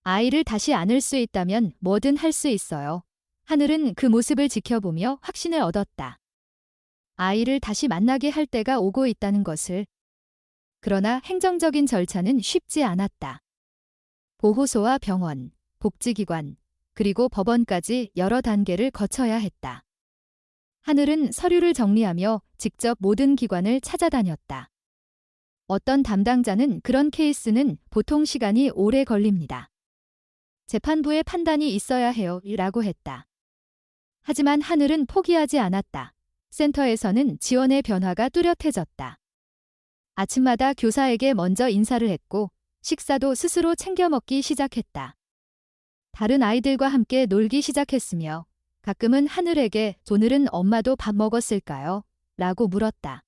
아이를 다시 안을 수 있다면 뭐든 할 수 있어요. 하늘은 그 모습을 지켜보며 확신을 얻었다. 아이를 다시 만나게 할 때가 오고 있다는 것을. 그러나 행정적인 절차는 쉽지 않았다. 보호소와 병원, 복지기관, 그리고 법원까지 여러 단계를 거쳐야 했다. 하늘은 서류를 정리하며 직접 모든 기관을 찾아다녔다. 어떤 담당자는 그런 케이스는 보통 시간이 오래 걸립니다. 재판부의 판단이 있어야 해요. 라고 했다. 하지만 하늘은 포기하지 않았다. 센터에서는 지원의 변화가 뚜렷해졌다. 아침마다 교사에게 먼저 인사를 했고 식사도 스스로 챙겨 먹기 시작했다. 다른 아이들과 함께 놀기 시작했으며 가끔은 하늘에게 오늘은 엄마도 밥 먹었을까요? 라고 물었다.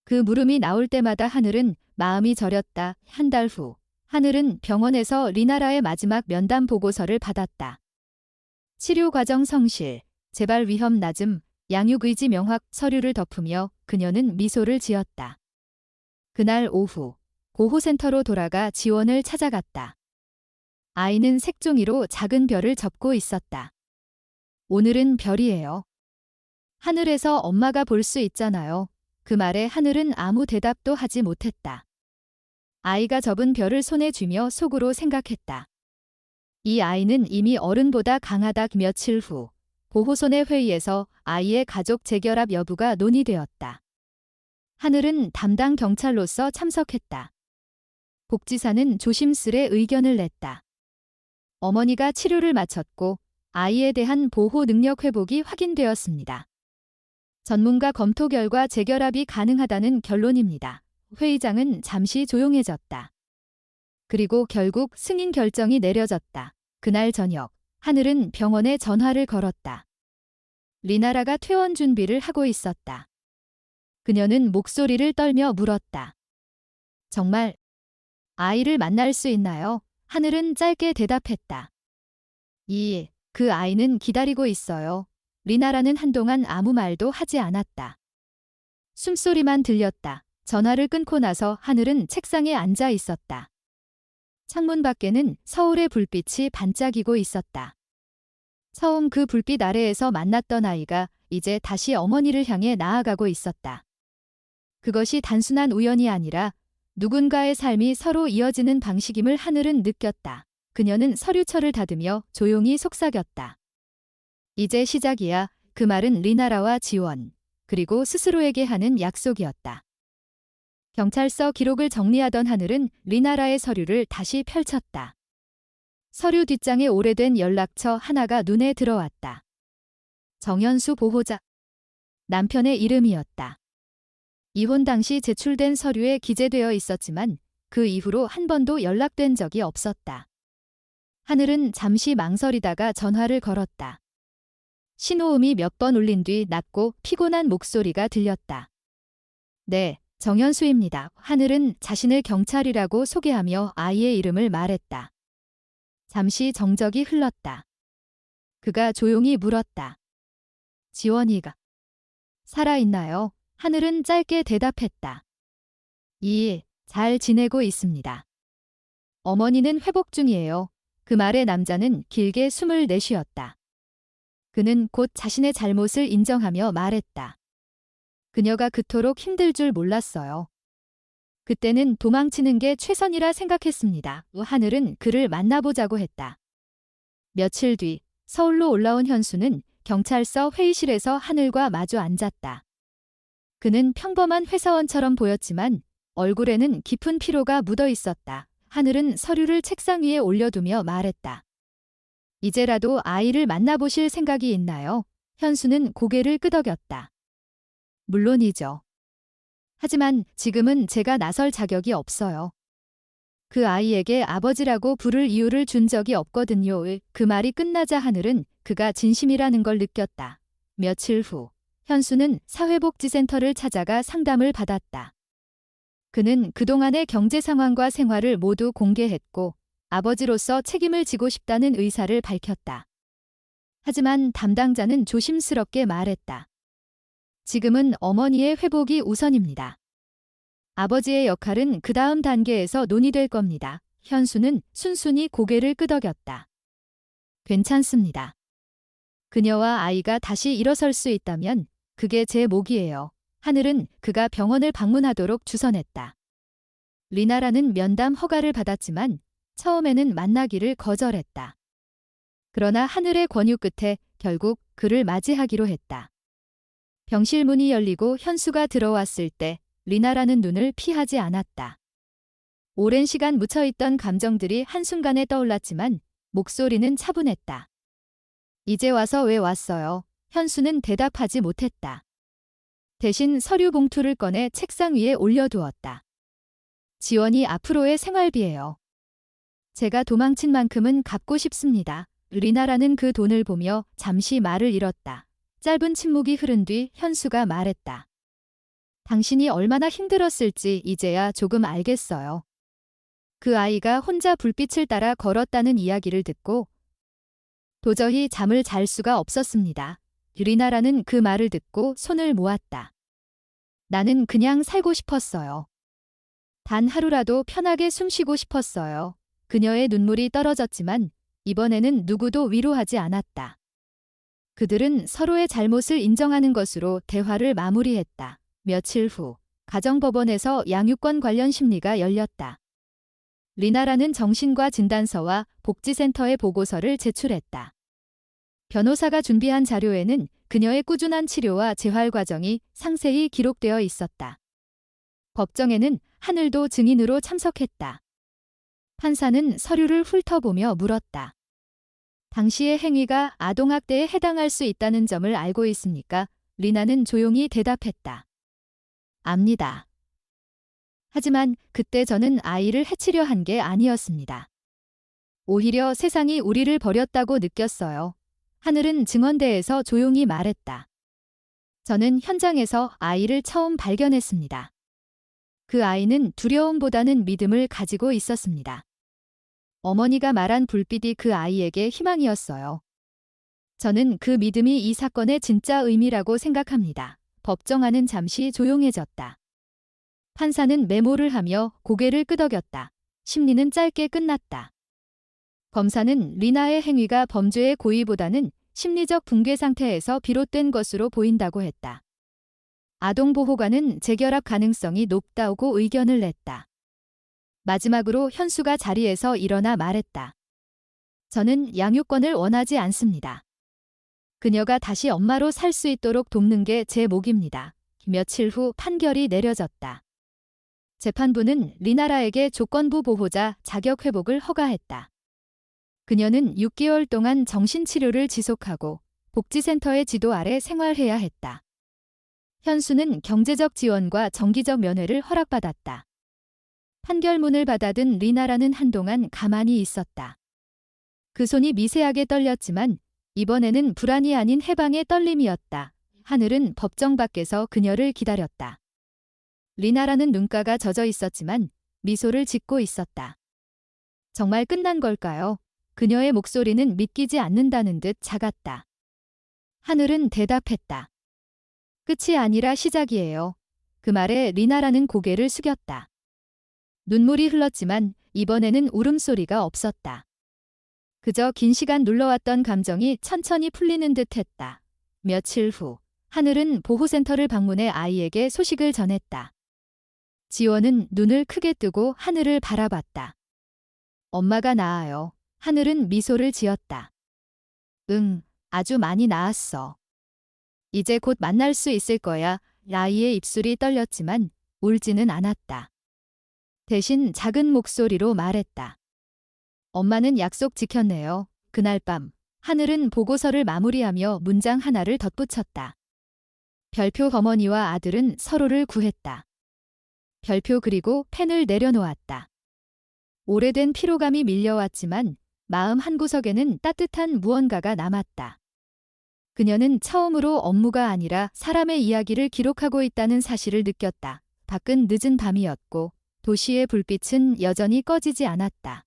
그 물음이 나올 때마다 하늘은 마음이 저렸다. 한 달 후 하늘은 병원에서 리나라의 마지막 면담 보고서를 받았다. 치료 과정 성실, 재발 위험 낮음, 양육 의지 명확 서류를 덮으며 그녀는 미소를 지었다. 그날 오후 보호센터로 돌아가 지원을 찾아갔다. 아이는 색종이로 작은 별을 접고 있었다. 오늘은 별이에요. 하늘에서 엄마가 볼 수 있잖아요. 그 말에 하늘은 아무 대답도 하지 못했다. 아이가 접은 별을 손에 쥐며 속으로 생각했다. 이 아이는 이미 어른보다 강하다. 며칠 후 보호소 내 회의에서 아이의 가족 재결합 여부가 논의되었다. 하늘은 담당 경찰로서 참석했다. 복지사는 조심스레 의견을 냈다. 어머니가 치료를 마쳤고 아이에 대한 보호 능력 회복이 확인되었습니다. 전문가 검토 결과 재결합이 가능하다는 결론입니다. 회의장은 잠시 조용해졌다. 그리고 결국 승인 결정이 내려졌다. 그날 저녁 하늘은 병원에 전화를 걸었다. 리나라가 퇴원 준비를 하고 있었다. 그녀는 목소리를 떨며 물었다. 정말 아이를 만날 수 있나요? 하늘은 짧게 대답했다. 그 아이는 기다리고 있어요. 리나라는 한동안 아무 말도 하지 않았다. 숨소리만 들렸다. 전화를 끊고 나서 하늘은 책상에 앉아 있었다. 창문 밖에는 서울의 불빛이 반짝이고 있었다. 처음 그 불빛 아래에서 만났던 아이가 이제 다시 어머니를 향해 나아가고 있었다. 그것이 단순한 우연이 아니라 누군가의 삶이 서로 이어지는 방식임을 하늘은 느꼈다. 그녀는 서류철을 다듬며 조용히 속삭였다. 이제 시작이야. 그 말은 리나라와 지원, 그리고 스스로에게 하는 약속이었다. 경찰서 기록을 정리하던 하늘은 리나라의 서류를 다시 펼쳤다. 서류 뒷장에 오래된 연락처 하나가 눈에 들어왔다. 정연수 보호자. 남편의 이름이었다. 이혼 당시 제출된 서류에 기재되어 있었지만 그 이후로 한 번도 연락된 적이 없었다. 하늘은 잠시 망설이다가 전화를 걸었다. 신호음이 몇 번 울린 뒤 낮고 피곤한 목소리가 들렸다. 네, 정연수입니다. 하늘은 자신을 경찰이라고 소개하며 아이의 이름을 말했다. 잠시 정적이 흘렀다. 그가 조용히 물었다. 지원이가 살아있나요? 하늘은 짧게 대답했다. 잘 지내고 있습니다. 어머니는 회복 중이에요. 그 말에 남자는 길게 숨을 내쉬었다. 그는 곧 자신의 잘못을 인정하며 말했다. 그녀가 그토록 힘들 줄 몰랐어요. 그때는 도망치는 게 최선이라 생각했습니다. 하늘은 그를 만나보자고 했다. 며칠 뒤 서울로 올라온 현수는 경찰서 회의실에서 하늘과 마주 앉았다. 그는 평범한 회사원처럼 보였지만 얼굴에는 깊은 피로가 묻어 있었다. 하늘은 서류를 책상 위에 올려두며 말했다. 이제라도 아이를 만나보실 생각이 있나요? 현수는 고개를 끄덕였다. 물론이죠. 하지만 지금은 제가 나설 자격이 없어요. 그 아이에게 아버지라고 부를 이유를 준 적이 없거든요. 그 말이 끝나자 하늘은 그가 진심이라는 걸 느꼈다. 며칠 후 현수는 사회복지센터를 찾아가 상담을 받았다. 그는 그동안의 경제 상황과 생활을 모두 공개했고 아버지로서 책임을 지고 싶다는 의사를 밝혔다. 하지만 담당자는 조심스럽게 말했다. 지금은 어머니의 회복이 우선입니다. 아버지의 역할은 그 다음 단계에서 논의될 겁니다. 현수는 순순히 고개를 끄덕였다. 괜찮습니다. 그녀와 아이가 다시 일어설 수 있다면 그게 제 몫이에요. 하늘은 그가 병원을 방문하도록 주선했다. 리나라는 면담 허가를 받았지만 처음에는 만나기를 거절했다. 그러나 하늘의 권유 끝에 결국 그를 맞이하기로 했다. 병실 문이 열리고 현수가 들어왔을 때 리나라는 눈을 피하지 않았다. 오랜 시간 묻혀있던 감정들이 한순간에 떠올랐지만 목소리는 차분했다. 이제 와서 왜 왔어요? 현수는 대답하지 못했다. 대신 서류 봉투를 꺼내 책상 위에 올려두었다. 지원이 앞으로의 생활비예요. 제가 도망친 만큼은 갚고 싶습니다. 리나라는 그 돈을 보며 잠시 말을 잃었다. 짧은 침묵이 흐른 뒤 현수가 말했다. 당신이 얼마나 힘들었을지 이제야 조금 알겠어요. 그 아이가 혼자 불빛을 따라 걸었다는 이야기를 듣고 도저히 잠을 잘 수가 없었습니다. 리나라는 그 말을 듣고 손을 모았다. 나는 그냥 살고 싶었어요. 단 하루라도 편하게 숨쉬고 싶었어요. 그녀의 눈물이 떨어졌지만 이번에는 누구도 위로하지 않았다. 그들은 서로의 잘못을 인정하는 것으로 대화를 마무리했다. 며칠 후 가정법원에서 양육권 관련 심리가 열렸다. 리나라는 정신과 진단서와 복지센터의 보고서를 제출했다. 변호사가 준비한 자료에는 그녀의 꾸준한 치료와 재활 과정이 상세히 기록되어 있었다. 법정에는 하늘도 증인으로 참석했다. 판사는 서류를 훑어보며 물었다. 당시의 행위가 아동학대에 해당할 수 있다는 점을 알고 있습니까? 리나는 조용히 대답했다. 압니다. 하지만 그때 저는 아이를 해치려 한 게 아니었습니다. 오히려 세상이 우리를 버렸다고 느꼈어요. 하늘은 증언대에서 조용히 말했다. 저는 현장에서 아이를 처음 발견했습니다. 그 아이는 두려움보다는 믿음을 가지고 있었습니다. 어머니가 말한 불빛이 그 아이에게 희망이었어요. 저는 그 믿음이 이 사건의 진짜 의미라고 생각합니다. 법정안은 잠시 조용해졌다. 판사는 메모를 하며 고개를 끄덕였다. 심리는 짧게 끝났다. 검사는 리나의 행위가 범죄의 고의보다는 심리적 붕괴 상태에서 비롯된 것으로 보인다고 했다. 아동보호관은 재결합 가능성이 높다고 의견을 냈다. 마지막으로 현수가 자리에서 일어나 말했다. 저는 양육권을 원하지 않습니다. 그녀가 다시 엄마로 살 수 있도록 돕는 게 제 몫입니다. 며칠 후 판결이 내려졌다. 재판부는 리나라에게 조건부 보호자 자격 회복을 허가했다. 그녀는 6개월 동안 정신치료를 지속하고 복지센터의 지도 아래 생활해야 했다. 현수는 경제적 지원과 정기적 면회를 허락받았다. 판결문을 받아든 리나라는 한동안 가만히 있었다. 그 손이 미세하게 떨렸지만 이번에는 불안이 아닌 해방의 떨림이었다. 하늘은 법정 밖에서 그녀를 기다렸다. 리나라는 눈가가 젖어 있었지만 미소를 짓고 있었다. 정말 끝난 걸까요? 그녀의 목소리는 믿기지 않는다는 듯 작았다. 하늘은 대답했다. 끝이 아니라 시작이에요. 그 말에 리나라는 고개를 숙였다. 눈물이 흘렀지만 이번에는 울음소리가 없었다. 그저 긴 시간 눌러왔던 감정이 천천히 풀리는 듯 했다. 며칠 후, 하늘은 보호센터를 방문해 아이에게 소식을 전했다. 지원은 눈을 크게 뜨고 하늘을 바라봤다. 엄마가 나아요. 하늘은 미소를 지었다. 응, 아주 많이 나았어. 이제 곧 만날 수 있을 거야. 아이의 입술이 떨렸지만 울지는 않았다. 대신 작은 목소리로 말했다. 엄마는 약속 지켰네요. 그날 밤, 하늘은 보고서를 마무리하며 문장 하나를 덧붙였다. 별표 어머니와 아들은 서로를 구했다. 별표 그리고 펜을 내려놓았다. 오래된 피로감이 밀려왔지만 마음 한구석에는 따뜻한 무언가가 남았다. 그녀는 처음으로 업무가 아니라 사람의 이야기를 기록하고 있다는 사실을 느꼈다. 밖은 늦은 밤이었고 도시의 불빛은 여전히 꺼지지 않았다.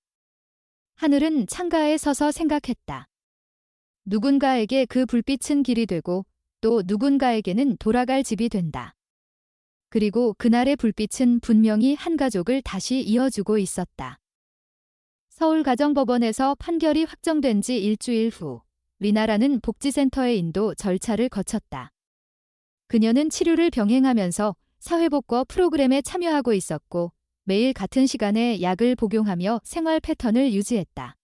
하늘은 창가에 서서 생각했다. 누군가에게 그 불빛은 길이 되고 또 누군가에게는 돌아갈 집이 된다. 그리고 그날의 불빛은 분명히 한 가족을 다시 이어주고 있었다. 서울가정법원에서 판결이 확정된 지 일주일 후, 리나라는 복지센터의 인도 절차를 거쳤다. 그녀는 치료를 병행하면서 사회복거 프로그램에 참여하고 있었고 매일 같은 시간에 약을 복용하며 생활 패턴을 유지했다.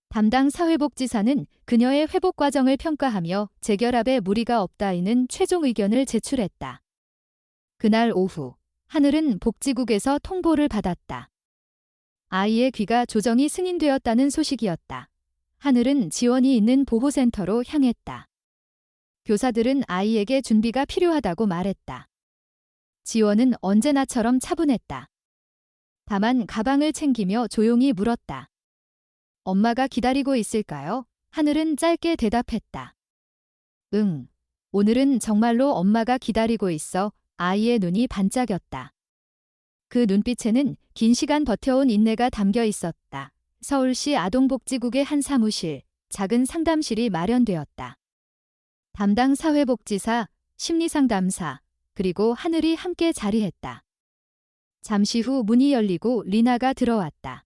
담당 사회복지사는 그녀의 회복 과정을 평가하며 재결합에 무리가 없다이는 최종 의견을 제출했다. 그날 오후, 하늘은 복지국에서 통보를 받았다. 아이의 귀가 조정이 승인되었다는 소식이었다. 하늘은 지원이 있는 보호센터로 향했다. 교사들은 아이에게 준비가 필요하다고 말했다. 지원은 언제나처럼 차분했다. 다만 가방을 챙기며 조용히 물었다. 엄마가 기다리고 있을까요? 하늘은 짧게 대답했다. 응. 오늘은 정말로 엄마가 기다리고 있어. 아이의 눈이 반짝였다. 그 눈빛에는 긴 시간 버텨온 인내가 담겨 있었다. 서울시 아동복지국의 한 사무실, 작은 상담실이 마련되었다. 담당 사회복지사, 심리상담사, 그리고 하늘이 함께 자리했다. 잠시 후 문이 열리고 리나가 들어왔다.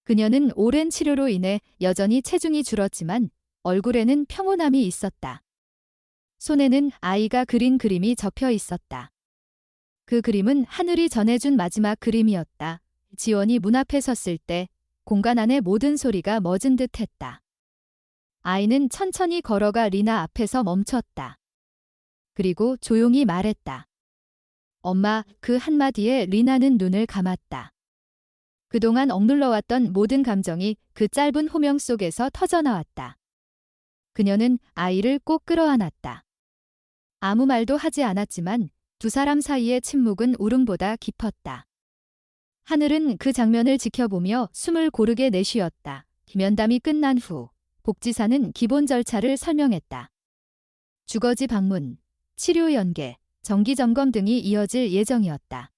그녀는 오랜 치료로 인해 여전히 체중이 줄었지만 얼굴에는 평온함이 있었다. 손에는 아이가 그린 그림이 접혀 있었다. 그 그림은 하늘이 전해준 마지막 그림이었다. 지원이 문 앞에 섰을 때 공간 안의 모든 소리가 멎은 듯 했다. 아이는 천천히 걸어가 리나 앞에서 멈췄다. 그리고 조용히 말했다. 엄마, 그 한마디에 리나는 눈을 감았다. 그동안 억눌러왔던 모든 감정이 그 짧은 호명 속에서 터져나왔다. 그녀는 아이를 꼭 끌어안았다. 아무 말도 하지 않았지만 두 사람 사이의 침묵은 울음보다 깊었다. 하늘은 그 장면을 지켜보며 숨을 고르게 내쉬었다. 면담이 끝난 후 복지사는 기본 절차를 설명했다. 주거지 방문, 치료 연계, 정기 점검 등이 이어질 예정이었다.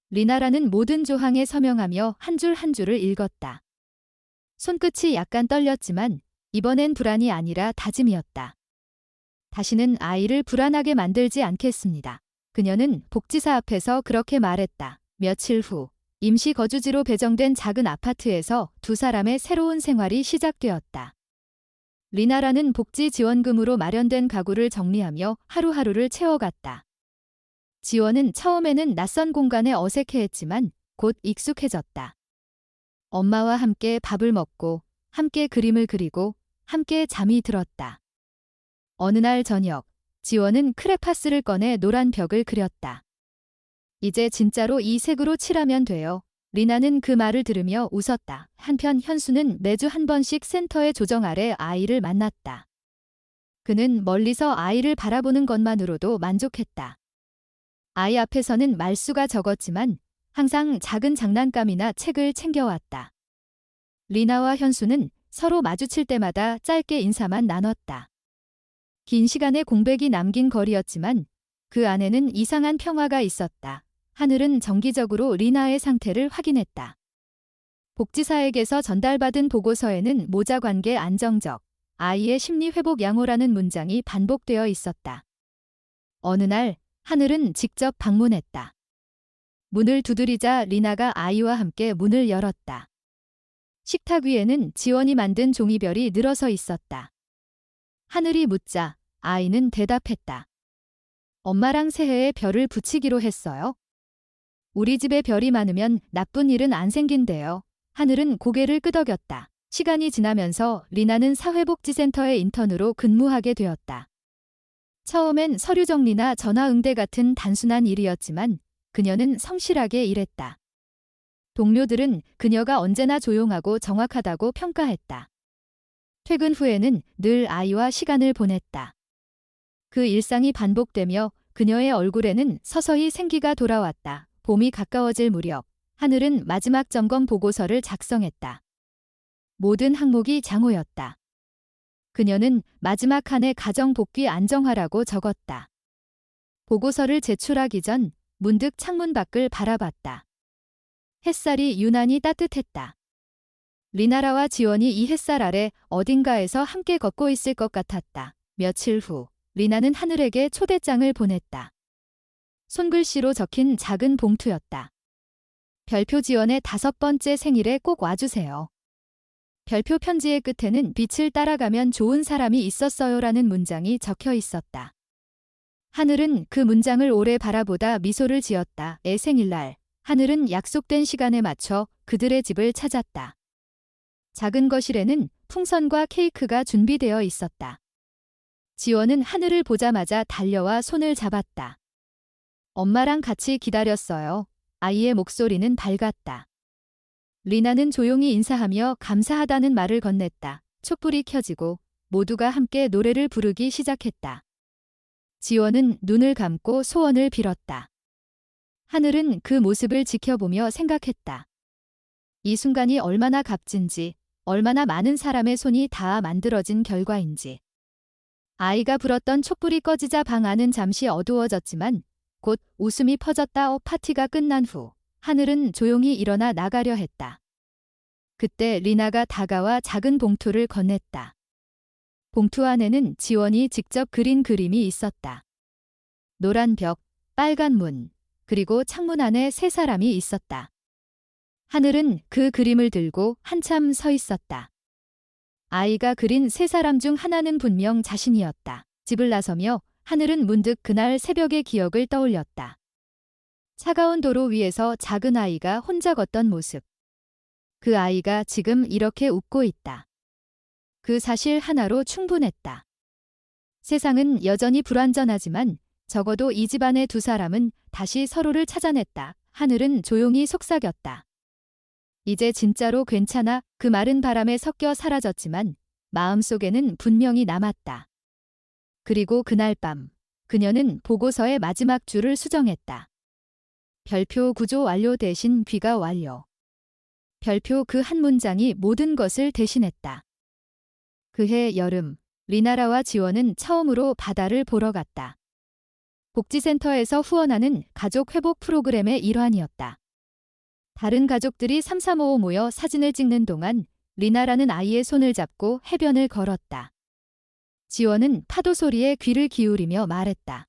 리나라는 모든 조항에 서명하며 한 줄 한 줄을 읽었다. 손끝이 약간 떨렸지만 이번엔 불안이 아니라 다짐이었다. 다시는 아이를 불안하게 만들지 않겠습니다. 그녀는 복지사 앞에서 그렇게 말했다. 며칠 후 임시 거주지로 배정된 작은 아파트에서 두 사람의 새로운 생활이 시작되었다. 리나라는 복지 지원금으로 마련된 가구를 정리하며 하루하루를 채워갔다. 지원은 처음에는 낯선 공간에 어색해했지만 곧 익숙해졌다. 엄마와 함께 밥을 먹고 함께 그림을 그리고 함께 잠이 들었다. 어느 날 저녁, 지원은 크레파스를 꺼내 노란 벽을 그렸다. 이제 진짜로 이 색으로 칠하면 돼요. 리나는 그 말을 들으며 웃었다. 한편 현수는 매주 한 번씩 센터의 조정 아래 아이를 만났다. 그는 멀리서 아이를 바라보는 것만으로도 만족했다. 아이 앞에서는 말수가 적었지만 항상 작은 장난감이나 책을 챙겨왔다. 리나와 현수는 서로 마주칠 때마다 짧게 인사만 나눴다. 긴 시간의 공백이 남긴 거리였지만 그 안에는 이상한 평화가 있었다. 하늘은 정기적으로 리나의 상태를 확인했다. 복지사에게서 전달받은 보고서에는 모자 관계 안정적, 아이의 심리 회복 양호라는 문장이 반복되어 있었다. 어느 날 하늘은 직접 방문했다. 문을 두드리자 리나가 아이와 함께 문을 열었다. 식탁 위에는 지원이 만든 종이별이 늘어서 있었다. 하늘이 묻자 아이는 대답했다. 엄마랑 새해에 별을 붙이기로 했어요. 우리 집에 별이 많으면 나쁜 일은 안 생긴대요. 하늘은 고개를 끄덕였다. 시간이 지나면서 리나는 사회복지센터의 인턴으로 근무하게 되었다. 처음엔 서류 정리나 전화 응대 같은 단순한 일이었지만 그녀는 성실하게 일했다. 동료들은 그녀가 언제나 조용하고 정확하다고 평가했다. 퇴근 후에는 늘 아이와 시간을 보냈다. 그 일상이 반복되며 그녀의 얼굴에는 서서히 생기가 돌아왔다. 봄이 가까워질 무렵 하늘은 마지막 점검 보고서를 작성했다. 모든 항목이 장호였다. 그녀는 마지막 한 해 가정 복귀 안정화라고 적었다. 보고서를 제출하기 전 문득 창문 밖을 바라봤다. 햇살이 유난히 따뜻했다. 리나라와 지원이 이 햇살 아래 어딘가에서 함께 걷고 있을 것 같았다. 며칠 후 리나는 하늘에게 초대장을 보냈다. 손글씨로 적힌 작은 봉투였다. 별표 지원의 5번째 생일에 꼭 와주세요. 별표 편지의 끝에는 빛을 따라가면 좋은 사람이 있었어요라는 문장이 적혀 있었다. 하늘은 그 문장을 오래 바라보다 미소를 지었다. 애 생일날 하늘은 약속된 시간에 맞춰 그들의 집을 찾았다. 작은 거실에는 풍선과 케이크가 준비되어 있었다. 지원은 하늘을 보자마자 달려와 손을 잡았다. 엄마랑 같이 기다렸어요. 아이의 목소리는 밝았다. 리나는 조용히 인사하며 감사하다는 말을 건넸다. 촛불이 켜지고 모두가 함께 노래를 부르기 시작했다. 지원은 눈을 감고 소원을 빌었다. 하늘은 그 모습을 지켜보며 생각했다. 이 순간이 얼마나 값진지, 얼마나 많은 사람의 손이 닿아 만들어진 결과인지. 아이가 불었던 촛불이 꺼지자 방 안은 잠시 어두워졌지만 곧 웃음이 퍼졌다. 파티가 끝난 후 하늘은 조용히 일어나 나가려 했다. 그때 리나가 다가와 작은 봉투를 건넸다. 봉투 안에는 지원이 직접 그린 그림이 있었다. 노란 벽, 빨간 문, 그리고 창문 안에 3사람이 있었다. 하늘은 그 그림을 들고 한참 서 있었다. 아이가 그린 3사람 중 하나는 분명 자신이었다. 집을 나서며 하늘은 문득 그날 새벽의 기억을 떠올렸다. 차가운 도로 위에서 작은 아이가 혼자 걷던 모습. 그 아이가 지금 이렇게 웃고 있다. 그 사실 하나로 충분했다. 세상은 여전히 불완전하지만 적어도 이 집안의 2사람은 다시 서로를 찾아냈다. 하늘은 조용히 속삭였다. 이제 진짜로 괜찮아. 그 말은 바람에 섞여 사라졌지만 마음속에는 분명히 남았다. 그리고 그날 밤 그녀는 보고서의 마지막 줄을 수정했다. 별표 구조 완료 대신 귀가 완료. 별표 그 한 문장이 모든 것을 대신했다. 그해 여름, 리나라와 지원은 처음으로 바다를 보러 갔다. 복지센터에서 후원하는 가족 회복 프로그램의 일환이었다. 다른 가족들이 삼삼오오 모여 사진을 찍는 동안 리나라는 아이의 손을 잡고 해변을 걸었다. 지원은 파도 소리에 귀를 기울이며 말했다.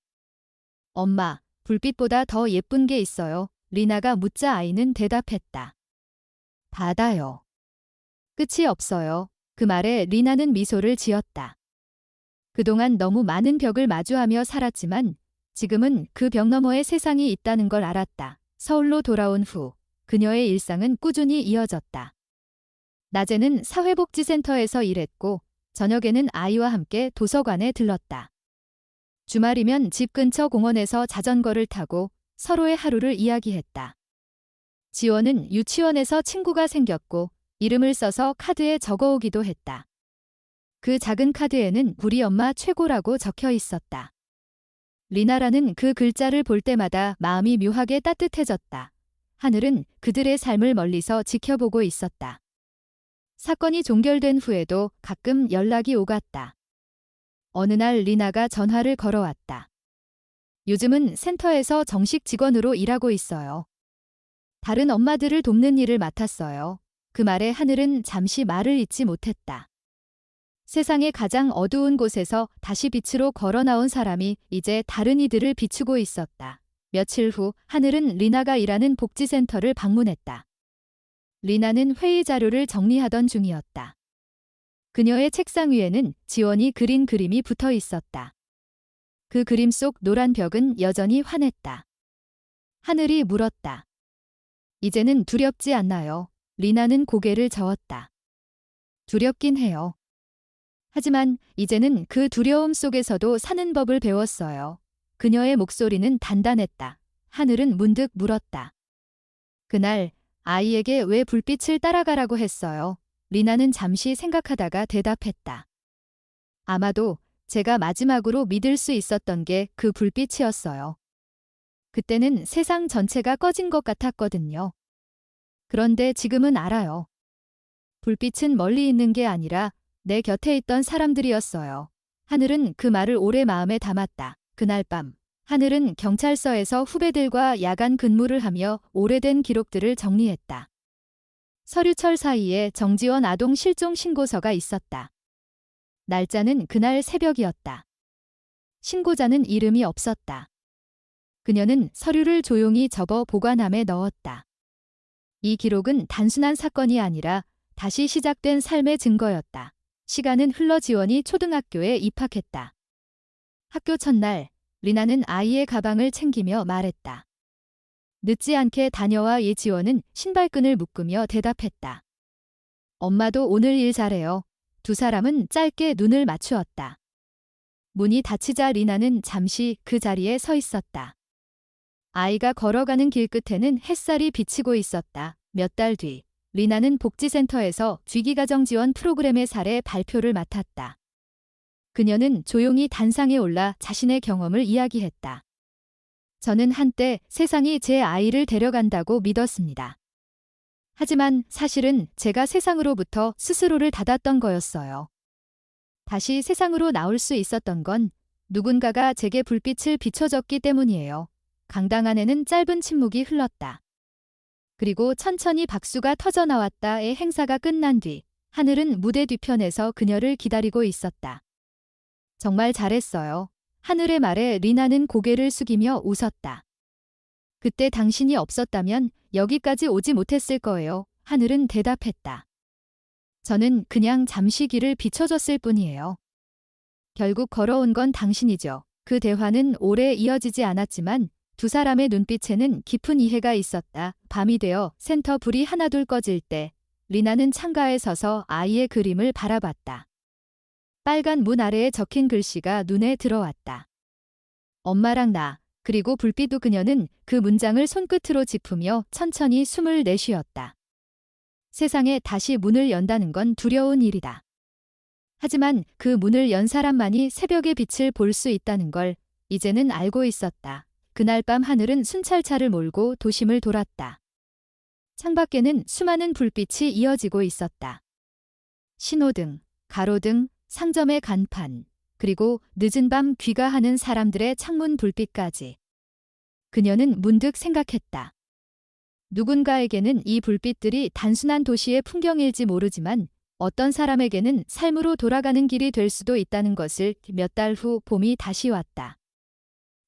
엄마, 불빛보다 더 예쁜 게 있어요. 리나가 묻자 아이는 대답했다. 바다요. 끝이 없어요. 그 말에 리나는 미소를 지었다. 그동안 너무 많은 벽을 마주하며 살았지만 지금은 그 벽 너머에 세상이 있다는 걸 알았다. 서울로 돌아온 후 그녀의 일상은 꾸준히 이어졌다. 낮에는 사회복지센터에서 일했고 저녁에는 아이와 함께 도서관에 들렀다. 주말이면 집 근처 공원에서 자전거를 타고 서로의 하루를 이야기했다. 지원은 유치원에서 친구가 생겼고 이름을 써서 카드에 적어오기도 했다. 그 작은 카드에는 우리 엄마 최고라고 적혀 있었다. 리나라는 그 글자를 볼 때마다 마음이 묘하게 따뜻해졌다. 하늘은 그들의 삶을 멀리서 지켜보고 있었다. 사건이 종결된 후에도 가끔 연락이 오갔다. 어느 날 리나가 전화를 걸어왔다. 요즘은 센터에서 정식 직원으로 일하고 있어요. 다른 엄마들을 돕는 일을 맡았어요. 그 말에 하늘은 잠시 말을 잇지 못했다. 세상의 가장 어두운 곳에서 다시 빛으로 걸어 나온 사람이 이제 다른 이들을 비추고 있었다. 며칠 후 하늘은 리나가 일하는 복지센터를 방문했다. 리나는 회의 자료를 정리하던 중이었다. 그녀의 책상 위에는 지원이 그린 그림이 붙어 있었다. 그 그림 속 노란 벽은 여전히 환했다. 하늘이 물었다. 이제는 두렵지 않나요? 리나는 고개를 저었다. 두렵긴 해요. 하지만 이제는 그 두려움 속에서도 사는 법을 배웠어요. 그녀의 목소리는 단단했다. 하늘은 문득 물었다. 그날 아이에게 왜 불빛을 따라가라고 했어요? 리나는 잠시 생각하다가 대답했다. 아마도 제가 마지막으로 믿을 수 있었던 게 그 불빛이었어요. 그때는 세상 전체가 꺼진 것 같았거든요. 그런데 지금은 알아요. 불빛은 멀리 있는 게 아니라 내 곁에 있던 사람들이었어요. 하늘은 그 말을 오래 마음에 담았다. 그날 밤, 하늘은 경찰서에서 후배들과 야간 근무를 하며 오래된 기록들을 정리했다. 서류철 사이에 정지원 아동 실종 신고서가 있었다. 날짜는 그날 새벽이었다. 신고자는 이름이 없었다. 그녀는 서류를 조용히 접어 보관함에 넣었다. 이 기록은 단순한 사건이 아니라 다시 시작된 삶의 증거였다. 시간은 흘러 지원이 초등학교에 입학했다. 학교 첫날, 리나는 아이의 가방을 챙기며 말했다. 늦지 않게 다녀와. 지원은 신발끈을 묶으며 대답했다. 엄마도 오늘 일 잘해요. 두 사람은 짧게 눈을 맞추었다. 문이 닫히자 리나는 잠시 그 자리에 서 있었다. 아이가 걸어가는 길 끝에는 햇살이 비치고 있었다. 몇 달 뒤, 리나는 복지센터에서 쥐기가정 지원 프로그램의 사례 발표를 맡았다. 그녀는 조용히 단상에 올라 자신의 경험을 이야기했다. 저는 한때 세상이 제 아이를 데려간다고 믿었습니다. 하지만 사실은 제가 세상으로부터 스스로를 닫았던 거였어요. 다시 세상으로 나올 수 있었던 건 누군가가 제게 불빛을 비춰줬기 때문이에요. 강당 안에는 짧은 침묵이 흘렀다. 그리고 천천히 박수가 터져 나왔다의 행사가 끝난 뒤 하늘은 무대 뒤편에서 그녀를 기다리고 있었다. 정말 잘했어요. 하늘의 말에 리나는 고개를 숙이며 웃었다. 그때 당신이 없었다면 여기까지 오지 못했을 거예요. 하늘은 대답했다. 저는 그냥 잠시 길을 비춰줬을 뿐이에요. 결국 걸어온 건 당신이죠. 그 대화는 오래 이어지지 않았지만 두 사람의 눈빛에는 깊은 이해가 있었다. 밤이 되어 센터 불이 하나둘 꺼질 때 리나는 창가에 서서 아이의 그림을 바라봤다. 빨간 문 아래에 적힌 글씨가 눈에 들어왔다. 엄마랑 나, 그리고 불빛도. 그녀는 그 문장을 손끝으로 짚으며 천천히 숨을 내쉬었다. 세상에 다시 문을 연다는 건 두려운 일이다. 하지만 그 문을 연 사람만이 새벽의 빛을 볼 수 있다는 걸 이제는 알고 있었다. 그날 밤 하늘은 순찰차를 몰고 도심을 돌았다. 창밖에는 수많은 불빛이 이어지고 있었다. 신호등, 가로등, 상점의 간판, 그리고 늦은 밤 귀가하는 사람들의 창문 불빛까지. 그녀는 문득 생각했다. 누군가에게는 이 불빛들이 단순한 도시의 풍경일지 모르지만 어떤 사람에게는 삶으로 돌아가는 길이 될 수도 있다는 것을. 몇 달 후 봄이 다시 왔다.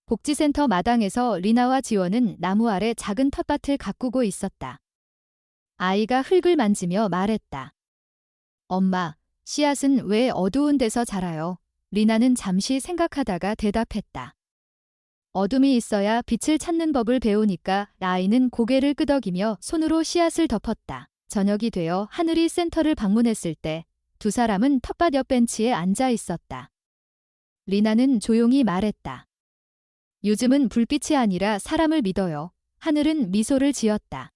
복지센터 마당에서 리나와 지원은 나무 아래 작은 텃밭을 가꾸고 있었다. 아이가 흙을 만지며 말했다. 엄마, 씨앗은 왜 어두운 데서 자라요? 리나는 잠시 생각하다가 대답했다. 어둠이 있어야 빛을 찾는 법을 배우니까. 아이는 고개를 끄덕이며 손으로 씨앗을 덮었다. 저녁이 되어 하늘이 센터를 방문했을 때 두 사람은 텃밭 옆 벤치에 앉아 있었다. 리나는 조용히 말했다. 요즘은 불빛이 아니라 사람을 믿어요. 하늘은 미소를 지었다.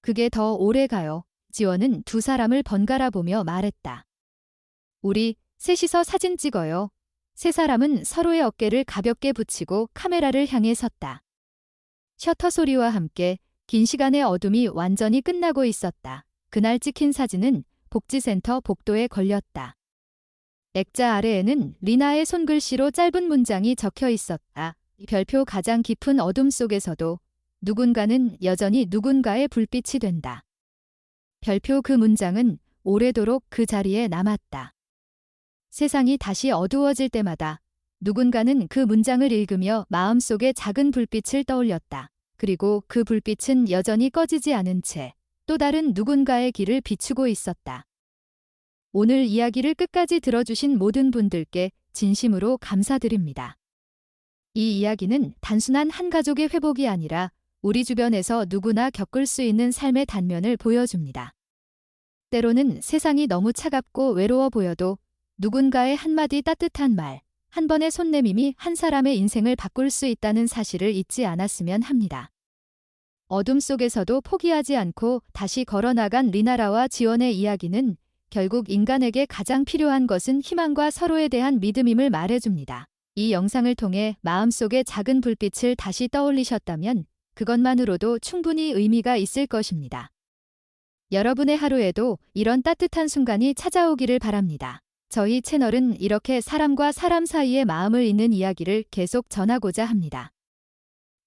그게 더 오래 가요. 지원은 두 사람을 번갈아 보며 말했다. 우리 셋이서 사진 찍어요. 세 사람은 서로의 어깨를 가볍게 붙이고 카메라를 향해 섰다. 셔터 소리와 함께 긴 시간의 어둠이 완전히 끝나고 있었다. 그날 찍힌 사진은 복지센터 복도에 걸렸다. 액자 아래에는 리나의 손글씨로 짧은 문장이 적혀 있었다. 별표 가장 깊은 어둠 속에서도 누군가는 여전히 누군가의 불빛이 된다. 별표 그 문장은 오래도록 그 자리에 남았다. 세상이 다시 어두워질 때마다 누군가는 그 문장을 읽으며 마음속에 작은 불빛을 떠올렸다. 그리고 그 불빛은 여전히 꺼지지 않은 채 또 다른 누군가의 길을 비추고 있었다. 오늘 이야기를 끝까지 들어주신 모든 분들께 진심으로 감사드립니다. 이 이야기는 단순한 한 가족의 회복이 아니라 우리 주변에서 누구나 겪을 수 있는 삶의 단면을 보여줍니다. 때로는 세상이 너무 차갑고 외로워 보여도 누군가의 한마디 따뜻한 말, 한 번의 손내밈이 한 사람의 인생을 바꿀 수 있다는 사실을 잊지 않았으면 합니다. 어둠 속에서도 포기하지 않고 다시 걸어나간 리나라와 지원의 이야기는 결국 인간에게 가장 필요한 것은 희망과 서로에 대한 믿음임을 말해줍니다. 이 영상을 통해 마음속의 작은 불빛을 다시 떠올리셨다면 그것만으로도 충분히 의미가 있을 것입니다. 여러분의 하루에도 이런 따뜻한 순간이 찾아오기를 바랍니다. 저희 채널은 이렇게 사람과 사람 사이의 마음을 잇는 이야기를 계속 전하고자 합니다.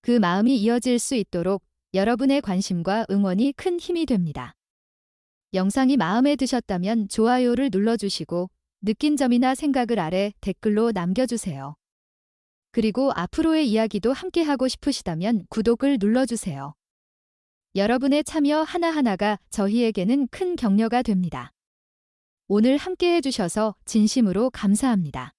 그 마음이 이어질 수 있도록 여러분의 관심과 응원이 큰 힘이 됩니다. 영상이 마음에 드셨다면 좋아요를 눌러주시고 느낀 점이나 생각을 아래 댓글로 남겨주세요. 그리고 앞으로의 이야기도 함께하고 싶으시다면 구독을 눌러주세요. 여러분의 참여 하나하나가 저희에게는 큰 격려가 됩니다. 오늘 함께해 주셔서 진심으로 감사합니다.